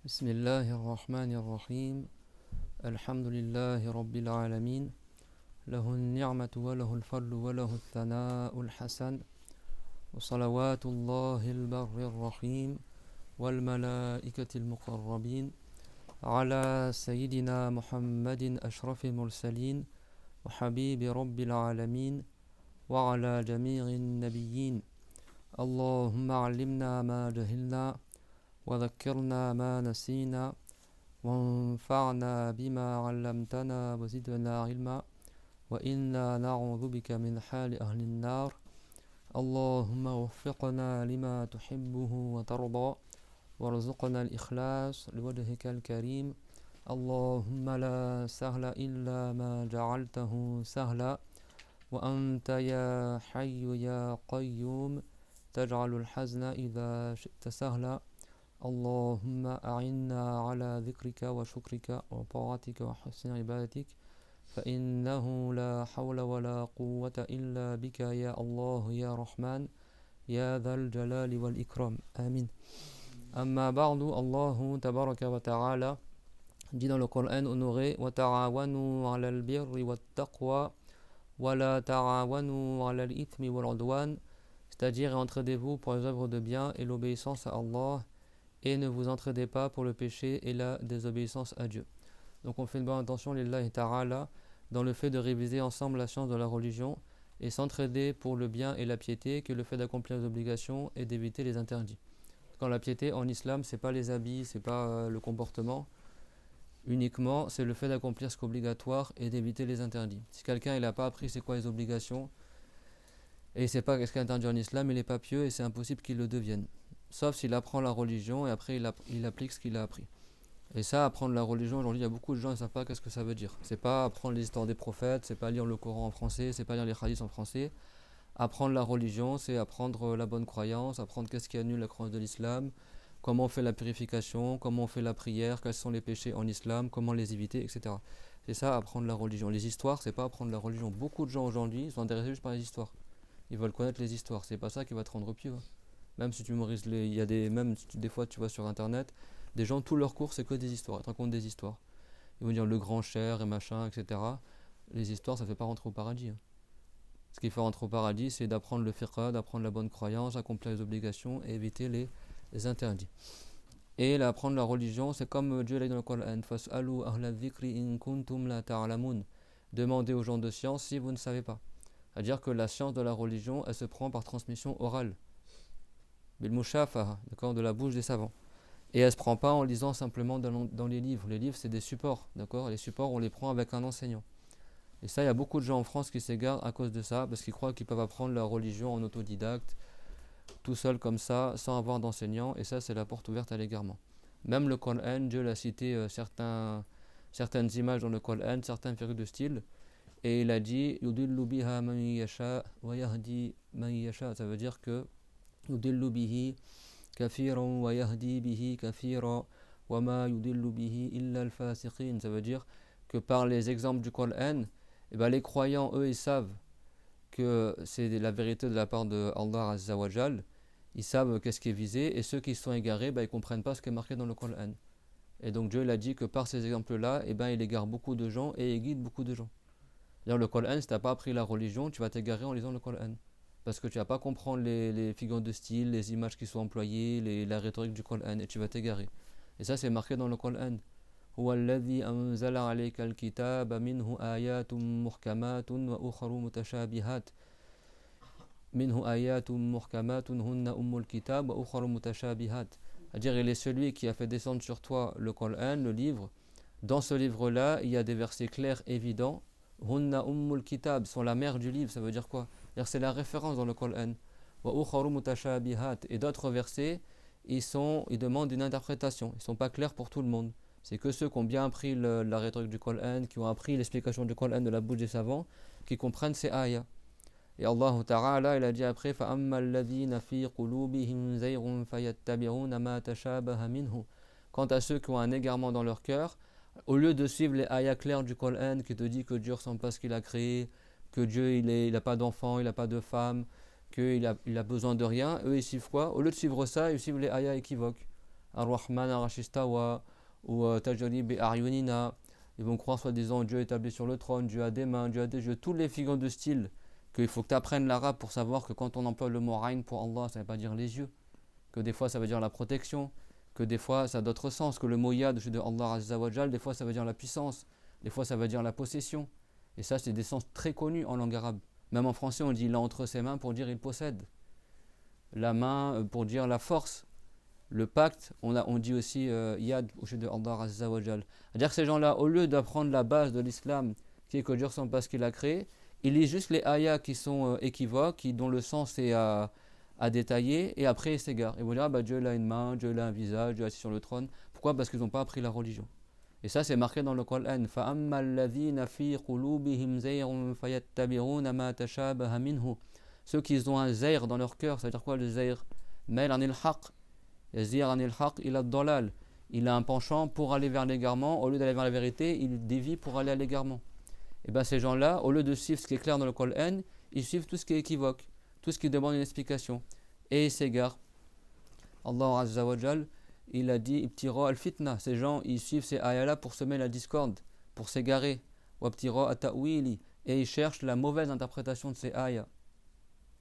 بسم الله الرحمن الرحيم الحمد لله رب العالمين له النعمة وله الفضل وله الثناء الحسن وصلوات الله البر الرحيم والملائكة المقربين على سيدنا محمد أشرف المرسلين وحبيب رب العالمين وعلى جميع النبيين اللهم علمنا ما جهلنا وذكرنا ما نسينا وانفعنا بما علمتنا وزدنا علما وإنا نعوذ بك من حال أهل النار اللهم وفقنا لما تحبه وترضى وارزقنا الإخلاص لوجهك الكريم اللهم لا سهل إلا ما جعلته سهلا وأنت يا حي يا قيوم تجعل الحزن إذا شئت سهلا اللهم أعنا على ذكرك وشكرك وطاعتك وحسن عبادتك فإنه لا حول ولا قوة إلا بك يا الله يا رحمن يا ذا الجلال والإكرام آمين أما بعد الله تبارك وتعالى dit dans le Coran honoré وتعاونوا على البر والتقوى ولا تعاونوا على الإثم والعدوان, c'est-à-dire entraidez-vous pour les œuvres de bien et l'obéissance à Allah, et ne vous entraidez pas pour le péché et la désobéissance à Dieu. Donc on fait une bonne attention, lillahi ta'ala, dans le fait de réviser ensemble la science de la religion et s'entraider pour le bien et la piété, que le fait d'accomplir les obligations et d'éviter les interdits. Quand la piété en islam, c'est pas les habits, c'est pas le comportement, uniquement c'est le fait d'accomplir ce qui est obligatoire et d'éviter les interdits. Si quelqu'un n'a pas appris c'est quoi les obligations et il ne sait pas ce qui est interdit en islam, il n'est pas pieux et c'est impossible qu'il le devienne. Sauf s'il apprend la religion et après il applique ce qu'il a appris. Et ça, apprendre la religion, aujourd'hui, il y a beaucoup de gens qui ne savent pas qu'est-ce que ça veut dire. C'est pas apprendre les histoires des prophètes, c'est pas lire le Coran en français, c'est pas lire les hadiths en français. Apprendre la religion, c'est apprendre la bonne croyance, apprendre qu'est-ce qui annule la croyance de l'islam, comment on fait la purification, comment on fait la prière, quels sont les péchés en islam, comment les éviter, etc. C'est ça, apprendre la religion. Les histoires, c'est pas apprendre la religion. Beaucoup de gens aujourd'hui sont intéressés juste par les histoires. Ils veulent connaître les histoires. C'est pas ça qui va te rendre pieux. Même si tu mémorises il y a des fois tu vois sur internet, des gens, tout leur cours c'est que des histoires, ils te racontent des histoires. Ils vont dire le grand cher et machin, etc. Les histoires ça ne fait pas rentrer au paradis. Ce qui fait rentrer au paradis, c'est d'apprendre le fiqh, d'apprendre la bonne croyance, accomplir les obligations et éviter les interdits. Et apprendre la religion, c'est comme Dieu l'a dit dans le Coran, Fas'alu ahla dhikri in kuntum la ta'lamun. Demandez aux gens de science si vous ne savez pas. C'est-à-dire que la science de la religion, elle se prend par transmission orale. Bil mushafaha, d'accord, de la bouche des savants. Et elle ne se prend pas en lisant simplement dans les livres. Les livres, c'est des supports, d'accord. Les supports, on les prend avec un enseignant. Et ça, il y a beaucoup de gens en France qui s'égarent à cause de ça, parce qu'ils croient qu'ils peuvent apprendre la religion en autodidacte, tout seul comme ça, sans avoir d'enseignant. Et ça, c'est la porte ouverte à l'égarement. Même le Coran, Dieu l'a cité certaines images dans le Coran, certaines figures de style. Et il a dit Yudillu biha man yasha wa yahdi man yasha. Ça veut dire que Yudillu bihi kafiran wa yahdi bihi kafira wa ma yudillu bihi illa al-fasiqin. Ça veut dire que par les exemples du Coran, les croyants, eux, ils savent que c'est la vérité de la part de Allah Azza wa Jal. Ils savent qu'est-ce qui est visé, et ceux qui sont égarés, ils ne comprennent pas ce qui est marqué dans le Coran. Et donc Dieu il a dit que par ces exemples-là, il égare beaucoup de gens et il guide beaucoup de gens. D'ailleurs, le Coran, si tu n'as pas appris la religion, tu vas t'égarer en lisant le Coran. Parce que tu vas pas comprendre les figures de style, les images qui sont employées, la rhétorique du Coran, et tu vas t'égarer. Et ça, c'est marqué dans le Coran. هو الذي أنزل عليك الكتاب منه آيات محكمات وأخر متشابهات منه آيات محكمات هن أم الكتاب وأخر متشابهات. C'est-à-dire, il est celui qui a fait descendre sur toi le Coran, le livre. Dans ce livre-là, il y a des versets clairs, évidents. Hunna ummul kitab sont la mère du livre, ça veut dire quoi? C'est la référence dans le Coran. Wa ukharu mutashabihat, et d'autres versets, ils demandent une interprétation. Ils ne sont pas clairs pour tout le monde. C'est que ceux qui ont bien appris la rhétorique du Coran, qui ont appris l'explication du Coran de la bouche des savants, qui comprennent ces ayats. Et Allah Ta'ala, il a dit après فَأَمَّا الَّذِينَ فِي قُلُوبِهِمْ زَيْغٌ فَيَتَّبِعُونَ مَا تَشَابَهَ مِنْهُ. Quant à ceux qui ont un égarement dans leur cœur, au lieu de suivre les ayats clairs du Coran qui te dit que Dieu ne ressemble pas à ce qu'il a créé, que Dieu il n'a pas d'enfant, il n'a pas de femme, qu'il a besoin de rien, eux ils suivent quoi? Au lieu de suivre ça, ils suivent les ayats équivoques. Ar-Rahman Ar-Rashistawa ou Tajari bi Aryunina. Ils vont croire soi-disant Dieu établi sur le trône, Dieu a des mains, Dieu a des yeux, tous les figures de style qu'il faut que tu apprennes l'arabe pour savoir que quand on emploie le mot Ayn pour Allah, ça ne veut pas dire les yeux, que des fois ça veut dire la protection, que des fois ça a d'autres sens, que le mot Yad de Allah Azza wa Jal, des fois ça veut dire la puissance, des fois ça veut dire la possession. Et ça, c'est des sens très connus en langue arabe. Même en français, on dit il a entre ses mains pour dire il possède. La main pour dire la force. Le pacte, on dit aussi Yad au sujet de Allah Azza wa Jal. C'est-à-dire que ces gens-là, au lieu d'apprendre la base de l'islam, qui est que Dieu ne ressemble pas à ce qu'il a créé, ils lisent juste les ayats qui sont équivoques, dont le sens est à détailler, et après ils s'égarent. Ils vont dire Dieu il a une main, Dieu il a un visage, Dieu est assis sur le trône. Pourquoi? Parce qu'ils n'ont pas appris la religion. Et ça, c'est marqué dans le Coran. فَأَمَّا الَّذِينَ فِي قُلُوبِهِمْ زَيْغٌ فَيَتَّبِعُونَ مَا تَشَابَهَ مِنْهُ. Ceux qui ont un zayr dans leur cœur, ça veut dire quoi le zayr? Mail anil haq. Yazir anil haq, il a dalal. Il a un penchant pour aller vers l'égarement. Au lieu d'aller vers la vérité, il dévie pour aller à l'égarement. Et bien ces gens-là, au lieu de suivre ce qui est clair dans le Coran, ils suivent tout ce qui est équivoque, tout ce qui demande une explication. Et ils s'égarent. Allah Azza wa Jal, il a dit Ibtira al-fitna. Ces gens, ils suivent ces ayats-là pour semer la discorde, pour s'égarer. Wabtira at-ta'wili. Et ils cherchent la mauvaise interprétation de ces ayats.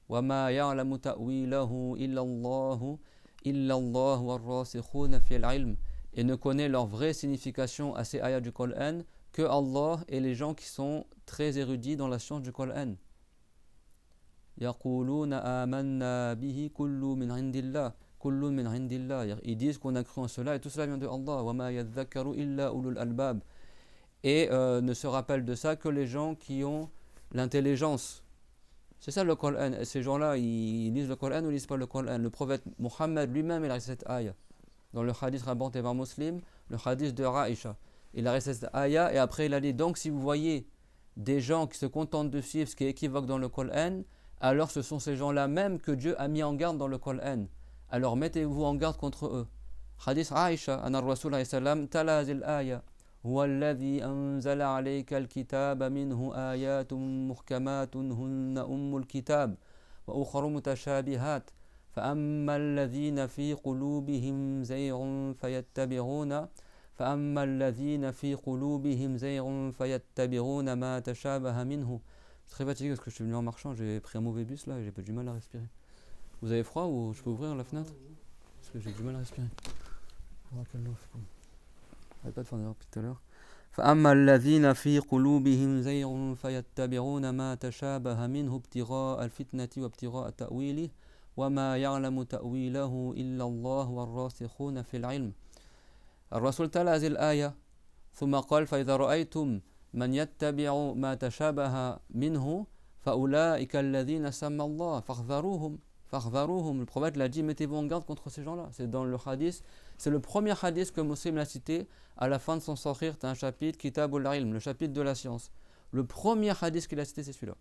Wama ya'lamu ta'wilahu illallahu illallahu ar-rasikhuna fil ilm. Et ne connaît leur vraie signification à ces ayats du Coran que Allah et les gens qui sont très érudits dans la science du Coran. Yaquluna amanna bihi kullu min indillah. Ils disent qu'on a cru en cela et tout cela vient de Allah. وَمَا يَذَّكَّرُ إِلَّا أُولُو الْأَلْبَابِ. Et ne se rappellent de ça que les gens qui ont l'intelligence. C'est ça le Coran. Et ces gens-là, ils lisent le Coran ou ils ne lisent pas le Coran. Le prophète Mohammed lui-même, il a récité cette ayah. Dans le hadith rapporté par Muslim, le hadith de Aïcha. Il a récité cette ayah et après il a dit donc si vous voyez des gens qui se contentent de suivre ce qui est équivoque dans le Coran, alors ce sont ces gens-là même que Dieu a mis en garde dans le Coran. Alors mettez-vous en garde contre eux. Hadith Aïcha, anna Rasul alayhi salam, tala hazil aya. Huwa alladhi anzala alayka al-kitaba minhu ayatun muhkamatun hunna ummul kitab wa ukhra mutashabihat. فأما الذين في قلوبهم زيغ فيتبعون فأما الذين في قلوبهم زيغ فيتبعون ما تشابه منه. Je suis très fatigué parce que je suis venu en marchant, j'ai pris un mauvais bus là et j'ai pas du mal à respirer. Vous avez froid ou je peux ouvrir la fenêtre? Parce que j'ai du mal à respirer. J'avais pas de fenêtre depuis tout à l'heure. فأما الذين في قلوبهم زيغ فيتبعون ما تشابه منه ابتغاء الفتنة وابتغاء تأويله وما يعلم تأويله إلا الله والراسخون في العلم. الرسول تلا هذه الآية ثم قال فإذا رأيتم من يتبع ما تشابه منه فأولئك الذين سمى الله فاحذروهم. Le prophète l'a dit, mettez-vous en garde contre ces gens-là. C'est dans le hadith, c'est le premier hadith que Muslim a cité à la fin de son Sahih, c'est un chapitre, Kitabul Ilm, le chapitre de la science. Le premier hadith qu'il a cité, c'est celui-là.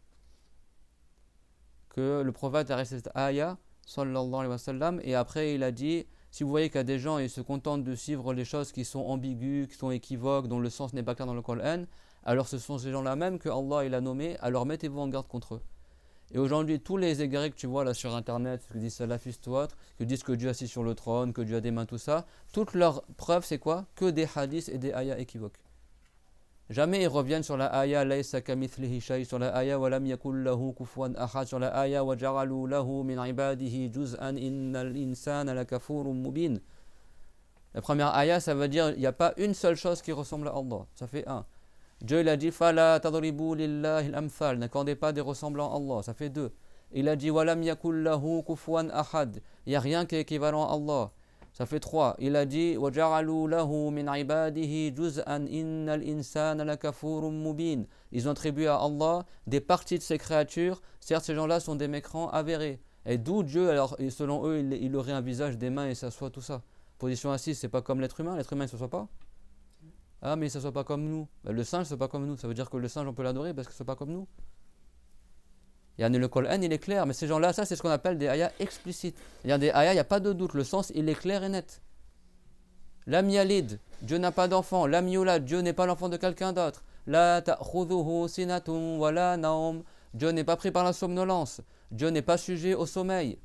Que le prophète a récité cette ayah, sallallahu alayhi wa sallam, et après il a dit, si vous voyez qu'il y a des gens, ils se contentent de suivre les choses qui sont ambiguës, qui sont équivoques, dont le sens n'est pas clair dans le Coran, alors ce sont ces gens-là même que Allah il a nommés, alors mettez-vous en garde contre eux. Et aujourd'hui, tous les égarés que tu vois là sur internet, ce que disent salafistes ou autres, qui disent que Dieu est assis sur le trône, que Dieu a des mains, tout ça, toutes leurs preuves c'est quoi? Que des hadiths et des ayats équivoques. Jamais ils reviennent sur la ayah laysa kamithlihi shay, sur la ayah wa lam yakul lahu kufuwan ahad, sur la ayah wa ja'alu lahu min ibadihi juz'an innal insana lakafurun mubin. La première ayah, ça veut dire il n'y a pas une seule chose qui ressemble à Allah. Ça fait un. Dieu il a dit fala tadribu lillahi al-amthal, n'accordez pas des ressemblants à Allah. Ça fait deux. Il a dit wa lam yakul lahu kufuwan ahad, il n'y a rien qui est équivalent à Allah. Ça fait 3. Il a dit وَجَعَلُوا لَهُ مِنْ عِبَادِهِ جُزْءًا إِنَّ الْإِنسَانَ لَكَفُورٌ مُبِينٌ. Ils ont attribué à Allah des parties de ses créatures. Certes, ces gens-là sont des mécrants avérés. Et d'où Dieu, alors, et selon eux, il aurait un visage, des mains et s'assoit, tout ça. Position assise, c'est pas comme l'être humain. L'être humain, il ne s'assoit pas. Ah, mais il ne s'assoit pas comme nous. Ben, le singe, c'est pas comme nous. Ça veut dire que le singe, on peut l'adorer parce que c'est pas comme nous. Et le Coran, il est clair, mais ces gens-là, ça c'est ce qu'on appelle des ayats explicites. Il y a des ayats, il n'y a pas de doute, le sens il est clair et net. Lam yalid, Dieu n'a pas d'enfant. Lam yulad, Dieu n'est pas l'enfant de quelqu'un d'autre. La ta'khudhuhu sinatun wa la naum, Dieu n'est pas pris par la somnolence. Dieu n'est pas sujet au sommeil.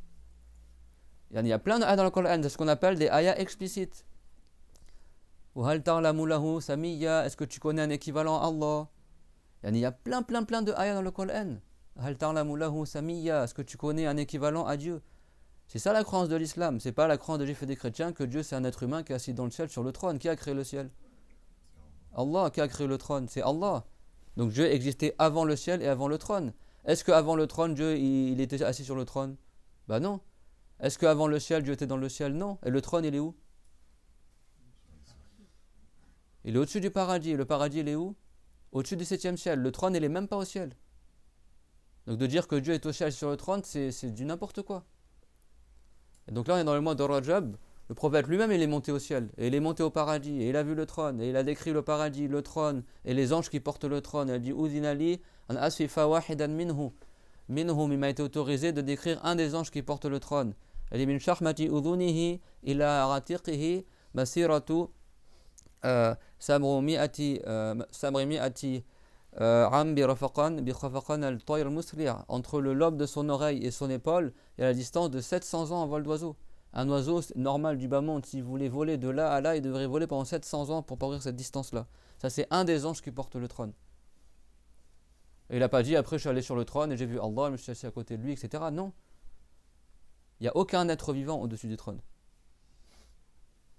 Il y a plein d'ayats dans le Coran, c'est ce qu'on appelle des ayats explicites. Hal ta'lamu lahu samiyya, est-ce que tu connais un équivalent à Allah? Il y a plein de ayats dans le Coran. Hal ta'lamu lahu samiyya, est-ce que tu connais un équivalent à Dieu? C'est ça la croyance de l'islam, c'est pas la croyance des juifs et des chrétiens que Dieu c'est un être humain qui est assis dans le ciel sur le trône. Qui a créé le ciel? Allah. Qui a créé le trône? C'est Allah. Donc Dieu existait avant le ciel et avant le trône. Est-ce qu'avant le trône, Dieu il était assis sur le trône? Bah non. Est-ce qu'avant le ciel, Dieu était dans le ciel? Non. Et le trône, il est où? Il est au-dessus du paradis. Et le paradis, il est où? Au-dessus du 7e ciel. Le trône, il est même pas au ciel. Donc de dire que Dieu est au ciel sur le trône, c'est du n'importe quoi. Et donc là, on est dans le mois de Rajab. Le prophète lui-même, il est monté au ciel. Et il est monté au paradis. Et il a vu le trône. Et il a décrit le paradis, le trône. Et les anges qui portent le trône. Il a dit Udinali an asfifa wahidan minhu. Minhum, il m'a été autorisé de décrire un des anges qui porte le trône. Il dit Min shahmati udhunihi ila aratiqihi masiratu samri mi'ati am bi khafaqan al-tayr musri'. Entre le lobe de son oreille et son épaule, il y a la distance de 700 ans en vol d'oiseau. Un oiseau normal du bas monde, s'il voulait voler de là à là, il devrait voler pendant 700 ans pour parcourir cette distance-là. Ça, c'est un des anges qui porte le trône. Et il n'a pas dit après je suis allé sur le trône et j'ai vu Allah, je me suis assis à côté de lui, etc. Non. Il n'y a aucun être vivant au-dessus du trône.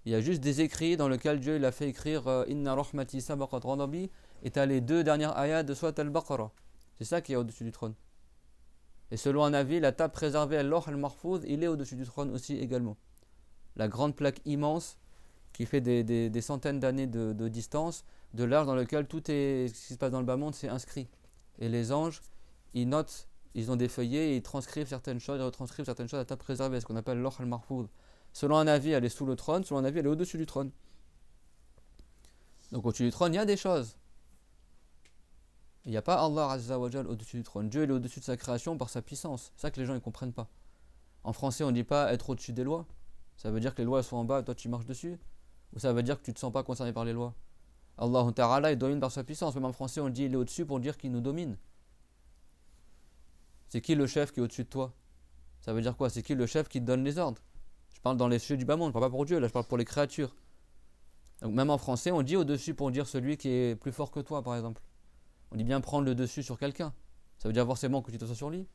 Il y a juste des écrits dans lesquels Dieu il a fait écrire Inna rahmati sabaqat ghadabi, et tu as les 2 dernières ayats de Surat al-Baqarah. C'est ça qui est au-dessus du trône. Et selon un avis, la table préservée al-Lawh al-Mahfouz, il est au-dessus du trône aussi également. La grande plaque immense qui fait des centaines d'années de distance, de large dans lequel tout est, ce qui se passe dans le bas monde, c'est inscrit. Et les anges, ils notent, ils ont des feuillets et ils transcrivent certaines choses, ils retranscrivent certaines choses à table préservée, ce qu'on appelle l'Lawh al-Mahfouz. Selon un avis, elle est sous le trône, selon un avis, elle est au-dessus du trône. Donc au-dessus du trône, il y a des choses. Il n'y a pas Allah Azza wa Jal au-dessus du trône. Dieu il est au-dessus de sa création par sa puissance. C'est ça que les gens ne comprennent pas. En français, on ne dit pas être au-dessus des lois. Ça veut dire que les lois sont en bas, toi tu marches dessus. Ou ça veut dire que tu ne te sens pas concerné par les lois. Allah Ta'ala, il domine par sa puissance. Même en français, on dit il est au-dessus pour dire qu'il nous domine. C'est qui le chef qui est au-dessus de toi? Ça veut dire quoi? C'est qui le chef qui te donne les ordres? Je parle dans les cieux du bas monde, je ne parle pas pour Dieu, là je parle pour les créatures. Donc même en français, on dit au-dessus pour dire celui qui est plus fort que toi, par exemple. On dit bien prendre le dessus sur quelqu'un. Ça veut dire forcément que tu te sois sur lui?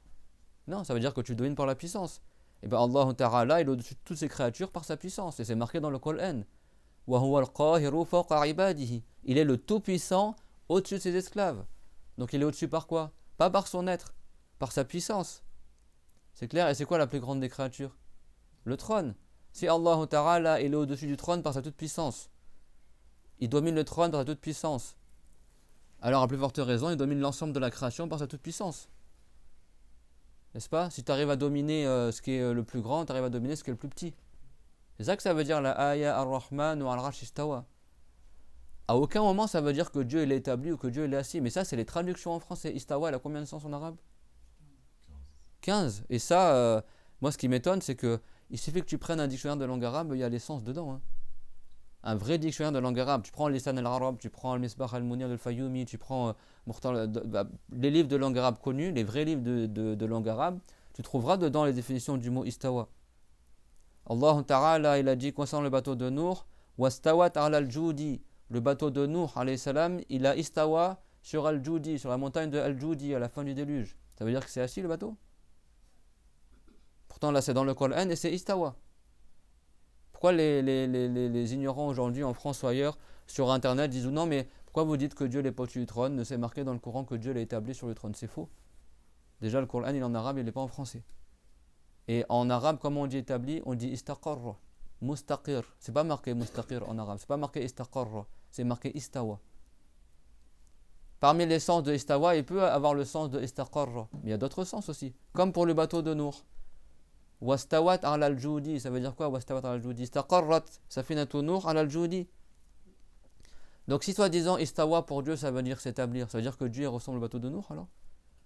Non, ça veut dire que tu domines par la puissance. Et bien Allah Ta'ala, il est au-dessus de toutes ces créatures par sa puissance. Et c'est marqué dans le Coran. Il est le tout-puissant au-dessus de ses esclaves. Donc il est au-dessus par quoi? Pas par son être, par sa puissance. C'est clair? Et c'est quoi la plus grande des créatures? Le trône. Si Allah Ta'ala il est au-dessus du trône par sa toute-puissance, il domine le trône par sa toute-puissance, alors à plus forte raison, il domine l'ensemble de la création par sa toute-puissance. N'est-ce pas? Si tu arrives à dominer ce qui est le plus grand, tu arrives à dominer ce qui est le plus petit. C'est ça que ça veut dire la Aya ar-Rahman ou al-Arsh istawa. À aucun moment ça veut dire que Dieu il est établi ou que Dieu il est assis. Mais ça c'est les traductions en français. Istawa elle a combien de sens en arabe? 15. Et ça, moi ce qui m'étonne c'est que il suffit que tu prennes un dictionnaire de langue arabe, il y a les sens dedans. Hein. Un vrai dictionnaire de langue arabe. Tu prends Lisan al-Arab, tu prends Al-Misbah al-Munir al-Fayoumi, tu prends les livres de langue arabe connus, les vrais livres de langue arabe, tu trouveras dedans les définitions du mot istawa. Allah Ta'ala, il a dit concernant le bateau de Nuh, wastawat ala al-Judi. Le bateau de Nuh, alayhi salam, il a istawa sur al-Judi, sur la montagne de al-Judi à la fin du déluge. Ça veut dire que c'est assis le bateau? Pourtant là c'est dans le Coran et c'est istawa. Pourquoi les ignorants aujourd'hui en France ou ailleurs sur internet disent non mais pourquoi vous dites que Dieu n'est pas au-dessus du trône? C'est marqué dans le Coran que Dieu l'a établi sur le trône. C'est faux. Déjà le Coran il est en arabe, il n'est pas en français. Et en arabe comment on dit établi? On dit istaqarra, mustaqir. C'est pas marqué mustaqir en arabe, c'est pas marqué istaqarra, c'est marqué istawa. Parmi les sens de istawa, il peut avoir le sens de istaqarra, mais il y a d'autres sens aussi, comme pour le bateau de Nuh. Wastawat ala al-Judi, ça veut dire quoi? Wastawat ala al-Judi, istaqarrat safinatu Nuh ala al-Judi. Donc si soi-disant istawa pour Dieu ça veut dire s'établir, ça veut dire que Dieu ressemble au bateau de Nuh alors?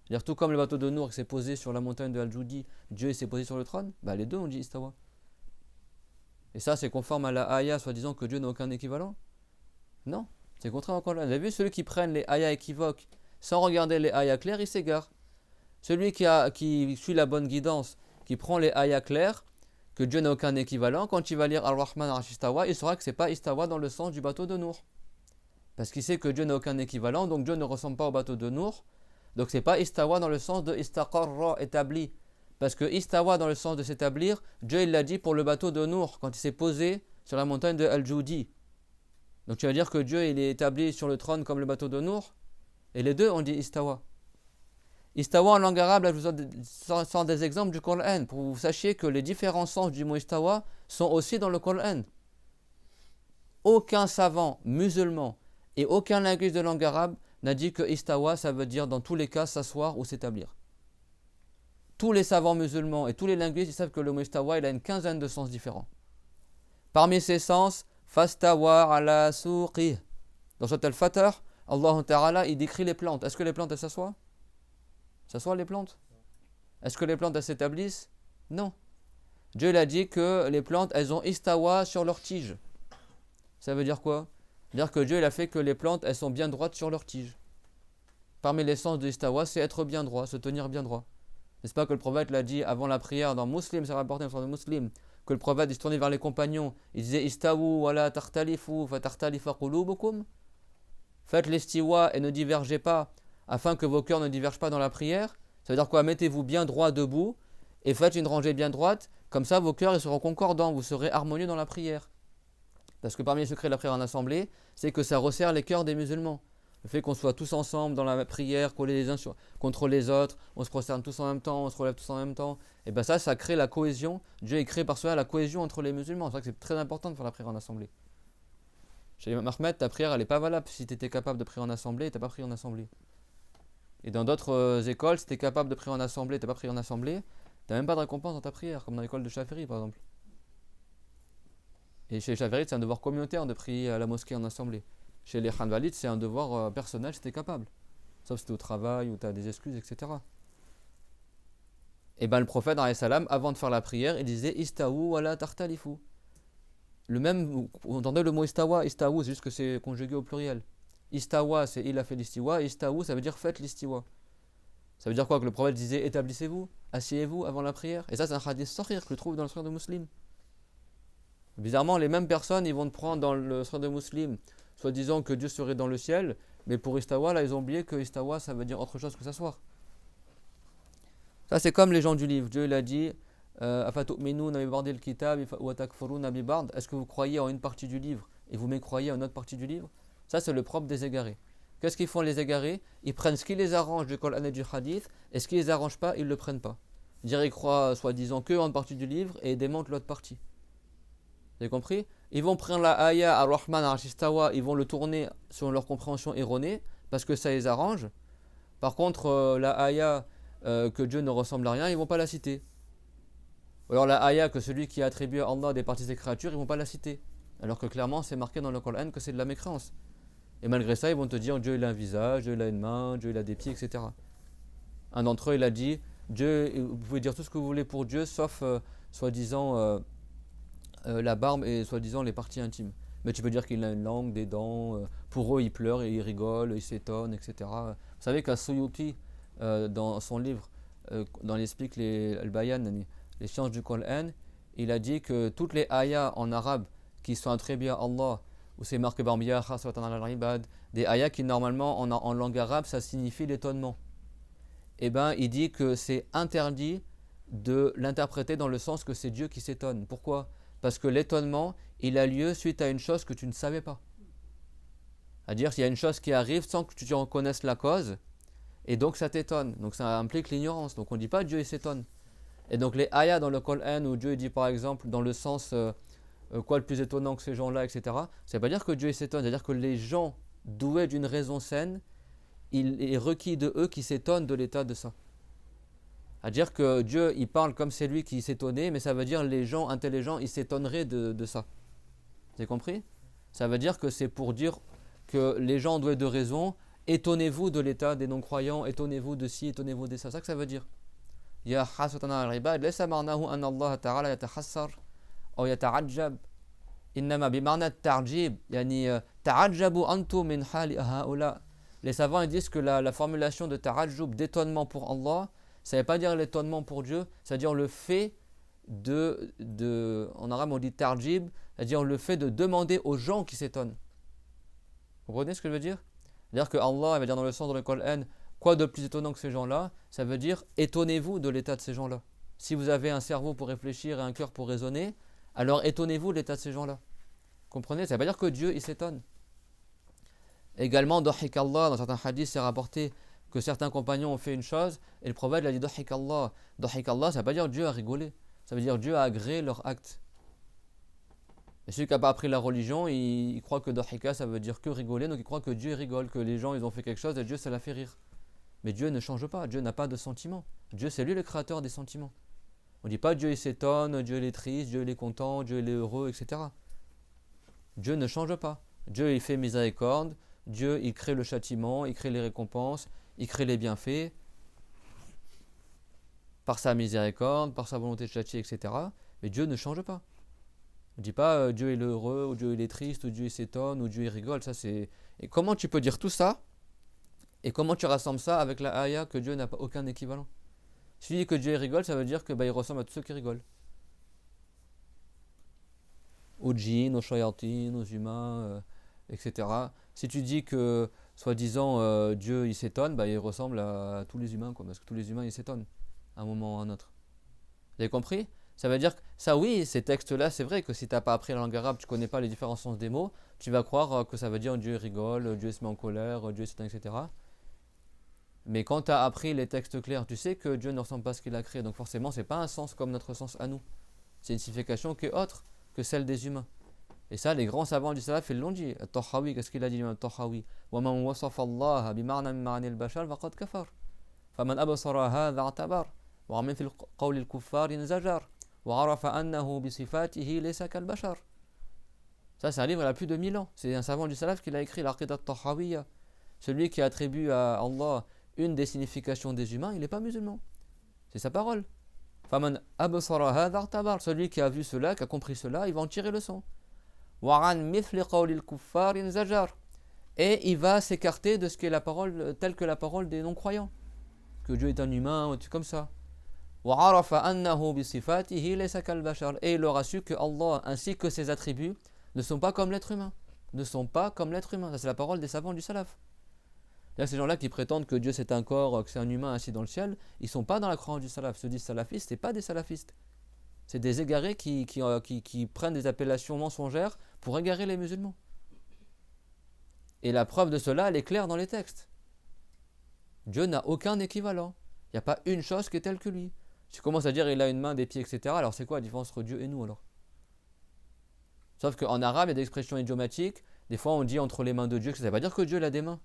C'est-à-dire tout comme le bateau de Nuh s'est posé sur la montagne de al-Judi, Dieu s'est posé sur le trône, bah les deux on dit istawa. Et ça c'est conforme à la ayah soi-disant que Dieu n'a aucun équivalent? Non, c'est contraire au Coran. Vous avez vu ceux qui prennent les ayahs équivoques sans regarder les ayahs clairs, ils s'égarent. Celui qui suit la bonne guidance, qui prend les ayahs clairs, que Dieu n'a aucun équivalent, quand il va lire Ar-Rahman Arsh Istawa, il saura que ce n'est pas Istawa dans le sens du bateau de Nour. Parce qu'il sait que Dieu n'a aucun équivalent, donc Dieu ne ressemble pas au bateau de Nour. Donc c'est pas Istawa dans le sens de Istaqarra, établi. Parce que Istawa dans le sens de s'établir, Dieu il l'a dit pour le bateau de Nour, quand il s'est posé sur la montagne de Al-Joudi. Donc tu vas dire que Dieu il est établi sur le trône comme le bateau de Nour. Et les deux on dit Istawa. Istawa en langue arabe, là, je vous sors des exemples du Coran, pour que vous sachiez que les différents sens du mot Istawa sont aussi dans le Coran. Aucun savant musulman et aucun linguiste de langue arabe n'a dit que Istawa, ça veut dire dans tous les cas s'asseoir ou s'établir. Tous les savants musulmans et tous les linguistes, ils savent que le mot Istawa, il a une quinzaine de sens différents. Parmi ces sens, Fastawa ala suqih. Dans Surat Al-Fatir, Allah Ta'ala, il décrit les plantes. Est-ce que les plantes, elles s'assoient? S'assoient les plantes? Est-ce que les plantes, elles s'établissent? Non. Dieu, il a dit que les plantes, elles ont Istawa sur leurs tiges. Ça veut dire quoi? C'est-à-dire que Dieu, il a fait que les plantes, elles sont bien droites sur leurs tiges. Parmi les sens de Istawa, c'est être bien droit, se tenir bien droit. N'est-ce pas que le prophète l'a dit avant la prière dans Muslim, c'est rapporté dans le Muslim, que le prophète il se tournait vers les compagnons, il disait Istawu wa la tartalifu fa tartalifa qulubukum. Faites l'istiwa et ne divergez pas, afin que vos cœurs ne divergent pas dans la prière. Ça veut dire quoi? Mettez-vous bien droit debout et faites une rangée bien droite, comme ça vos cœurs ils seront concordants, vous serez harmonieux dans la prière. Parce que parmi les secrets de la prière en assemblée, c'est que ça resserre les cœurs des musulmans. Le fait qu'on soit tous ensemble dans la prière, collés les uns contre les autres, on se prosterne tous en même temps, on se relève tous en même temps, et bien ça crée la cohésion. Dieu a créé par cela la cohésion entre les musulmans. C'est vrai que c'est très important de faire la prière en assemblée. Chez Imam Ahmed, ta prière elle n'est pas valable si tu étais capable de prier en assemblée et tu n'as pas prié en assemblée. Et dans d'autres écoles, si tu es capable de prier en assemblée et tu n'as pas prié en assemblée, tu n'as même pas de récompense dans ta prière, comme dans l'école de Shafi'i par exemple. Et chez les Shafi'ites, c'est un devoir communautaire de prier à la mosquée en assemblée. Chez les Hanbalites, c'est un devoir personnel si tu es capable. Sauf si tu es au travail ou tu as des excuses, etc. Et bien le prophète, avant de faire la prière, il disait Istawu wa la tartalifu. Le même, vous entendez le mot Istawa? Istawu, c'est juste que c'est conjugué au pluriel. Istawa, c'est il a fait l'istiwa. Istawu, ça veut dire faites l'istiwa. Ça veut dire quoi? Que le prophète disait établissez-vous, asseyez-vous avant la prière. Et ça, c'est un hadith sahih que je trouve dans le Sahih de Muslim. Bizarrement, les mêmes personnes, ils vont te prendre dans le Sahih de Muslim, soit disant que Dieu serait dans le ciel, mais pour Istawa, là, ils ont oublié que Istawa, ça veut dire autre chose que s'asseoir. Ça, c'est comme les gens du livre. Dieu, il a dit est-ce que vous croyez en une partie du livre et vous mécroyez en une autre partie du livre? Ça, c'est le propre des égarés. Qu'est-ce qu'ils font les égarés? Ils prennent ce qui les arrange du Coran et du Hadith, et ce qui les arrange pas, ils ne le prennent pas. C'est-à-dire, ils croient, soi-disant, que en une partie du livre et ils démontent l'autre partie. Vous avez compris? Ils vont prendre la ayah Ar-Rahman Arsh Istawa, ils vont le tourner selon leur compréhension erronée, parce que ça les arrange. Par contre, la ayah que Dieu ne ressemble à rien, ils ne vont pas la citer. Ou alors la ayah que celui qui attribue à Allah des parties des créatures, ils ne vont pas la citer. Alors que clairement, c'est marqué dans le Coran que c'est de la mécréance. Et malgré ça, ils vont te dire Dieu il a un visage, Dieu il a une main, Dieu il a des pieds, etc. Un d'entre eux, il a dit Dieu, vous pouvez dire tout ce que vous voulez pour Dieu, sauf soi-disant la barbe et soi-disant les parties intimes. Mais tu peux dire qu'il a une langue, des dents, pour eux il pleure et il rigole, il s'étonne, etc. Vous savez qu'As-Suyuti, dans son livre, dans l'explique Al-Bayan, les sciences du Coran, il a dit que toutes les ayahs en arabe qui sont attribuées à Allah, où c'est marqué Barbiya, Khaswatan al-Ibad, des ayahs qui normalement en langue arabe ça signifie l'étonnement. Et bien il dit que c'est interdit de l'interpréter dans le sens que c'est Dieu qui s'étonne. Pourquoi? Parce que l'étonnement, il a lieu suite à une chose que tu ne savais pas. C'est-à-dire qu'il y a une chose qui arrive sans que tu en connaisses la cause, et donc ça t'étonne. Donc ça implique l'ignorance. Donc on ne dit pas Dieu il s'étonne. Et donc les ayahs dans le Coran où Dieu dit par exemple dans le sens quoi le plus étonnant que ces gens-là, etc. Ça ne veut pas dire que Dieu il s'étonne, c'est-à-dire que les gens doués d'une raison saine, il est requis de eux qui s'étonnent de l'état de ça. C'est-à-dire que Dieu, il parle comme c'est lui qui s'étonnait, mais ça veut dire les gens intelligents, ils s'étonneraient de ça. Vous avez compris? Ça veut dire que c'est pour dire que les gens doués de raison, étonnez-vous de l'état des non-croyants, étonnez-vous de ci, étonnez-vous de ça. C'est ça que ça veut dire. Ya haswatana al-ibad, laysa ma'nahu anna Allah ta'ala yatahassar ou yata'ajjab. Innama bimarna at-ta'jib, yani ta'ajjabu antum min hali haula. Les savants ils disent que la formulation de ta'ajjub, d'étonnement pour Allah, ça ne veut pas dire l'étonnement pour Dieu, c'est-à-dire le fait en arabe on dit tarjib, c'est-à-dire le fait de demander aux gens qui s'étonnent. Vous comprenez ce que je veux dire? C'est-à-dire que Allah il va dire dans le sens dans le Coran, quoi de plus étonnant que ces gens-là? Ça veut dire étonnez-vous de l'état de ces gens-là. Si vous avez un cerveau pour réfléchir et un cœur pour raisonner, alors étonnez-vous de l'état de ces gens-là. Comprenez? Ça veut pas dire que Dieu il s'étonne. Également, Dahik Allah, dans certains hadiths, c'est rapporté que certains compagnons ont fait une chose et le prophète a dit Dahik Allah. Dahik Allah, ça veut pas dire Dieu a rigolé. Ça veut dire Dieu a agréé leur acte. Et celui qui n'a pas appris la religion, il croit que Dahika, ça veut dire que rigoler, donc il croit que Dieu rigole, que les gens ils ont fait quelque chose et Dieu ça l'a fait rire. Mais Dieu ne change pas, Dieu n'a pas de sentiments. Dieu c'est lui le créateur des sentiments. On ne dit pas Dieu il s'étonne, Dieu il est triste, Dieu il est content, Dieu il est heureux, etc. Dieu ne change pas. Dieu il fait miséricorde, Dieu il crée le châtiment, il crée les récompenses, il crée les bienfaits par sa miséricorde, par sa volonté de châtier, etc. Mais Dieu ne change pas. On ne dit pas Dieu est heureux, ou Dieu il est triste, ou Dieu il s'étonne, ou Dieu il rigole. Ça, c'est... Et comment tu peux dire tout ça? Et comment tu rassembles ça avec la ayah que Dieu n'a pas aucun équivalent? Si tu dis que Dieu il rigole, ça veut dire que il ressemble à tous ceux qui rigolent. Aux djinns, aux shayatin, aux humains, etc. Si tu dis que, soi-disant, Dieu il s'étonne, il ressemble à tous les humains, quoi, parce que tous les humains ils s'étonnent à un moment ou à un autre. Vous avez compris? Ça veut dire que, ça oui, ces textes-là, c'est vrai que si tu n'as pas appris la langue arabe, tu ne connais pas les différents sens des mots, tu vas croire que ça veut dire Dieu rigole, Dieu se met en colère, Dieu s'étonne, etc. Mais quand tu as appris les textes clairs, tu sais que Dieu ne ressemble pas à ce qu'il a créé, donc forcément, c'est pas un sens comme notre sens à nous. C'est une signification qui est autre que celle des humains. Et ça, les grands savants du salaf, ils l'ont dit. Al-Tahawi, qu'est-ce qu'il a dit, Al-Tahawi? وَمَنْ وَصَفَ اللَّهَ بِمَعْنَى مِنْ مَعَانِي الْبَشَرِ فَقَدْ كَفَرَ فَمَنْ أَبْصَرَ هَذَا اعْتَبَرَ وَمِنْ فِي الْقَوْلِ الْكُفَّارِ انزَجَرَ وَعَرَفَ أَنَّهُ بِصِفَاتِهِ لَيْسَ كَالْبَشَرِ. Ça, c'est un livre il y a plus de 1000 ans. C'est un savant du salaf qui l'a écrit, l'Aqidah al-Tahawiyya. Celui qui attribue à Allah une des significations des humains, il n'est pas musulman. C'est sa parole. فَمَنْ أَبْصَرَ هَذَا اعْتَبَرَ. Celui qui a vu cela, qui a compris cela, il va en tirer leçon. وَعَنْ مِثْلِ قَوْلِ الْكُفَّارِ انزَجَرَ. Et il va s'écarter de ce qu'est la parole, telle que la parole des non-croyants. Que Dieu est un humain, ou comme ça. وَعَرَفَ أَنَّهُ بِصِفَاتِهِ لَيْسَ كَالْبَشَرِ. Et il aura su que Allah ainsi que ses attributs ne sont pas comme l'être humain. Ne sont pas comme l'être humain. Ça, c'est la parole des savants du salaf. Là, ces gens-là qui prétendent que Dieu c'est un corps, que c'est un humain assis dans le ciel, ils ne sont pas dans la croyance du salaf. Ceux qui disent salafistes, ce n'est pas des salafistes. C'est des égarés qui prennent des appellations mensongères pour égarer les musulmans. Et la preuve de cela, elle est claire dans les textes. Dieu n'a aucun équivalent. Il n'y a pas une chose qui est telle que lui. Si tu commences à dire il a une main, des pieds, etc., alors c'est quoi la différence entre Dieu et nous alors? Sauf qu'en arabe, il y a des expressions idiomatiques. Des fois, on dit entre les mains de Dieu, ça ne veut pas dire que Dieu a des mains.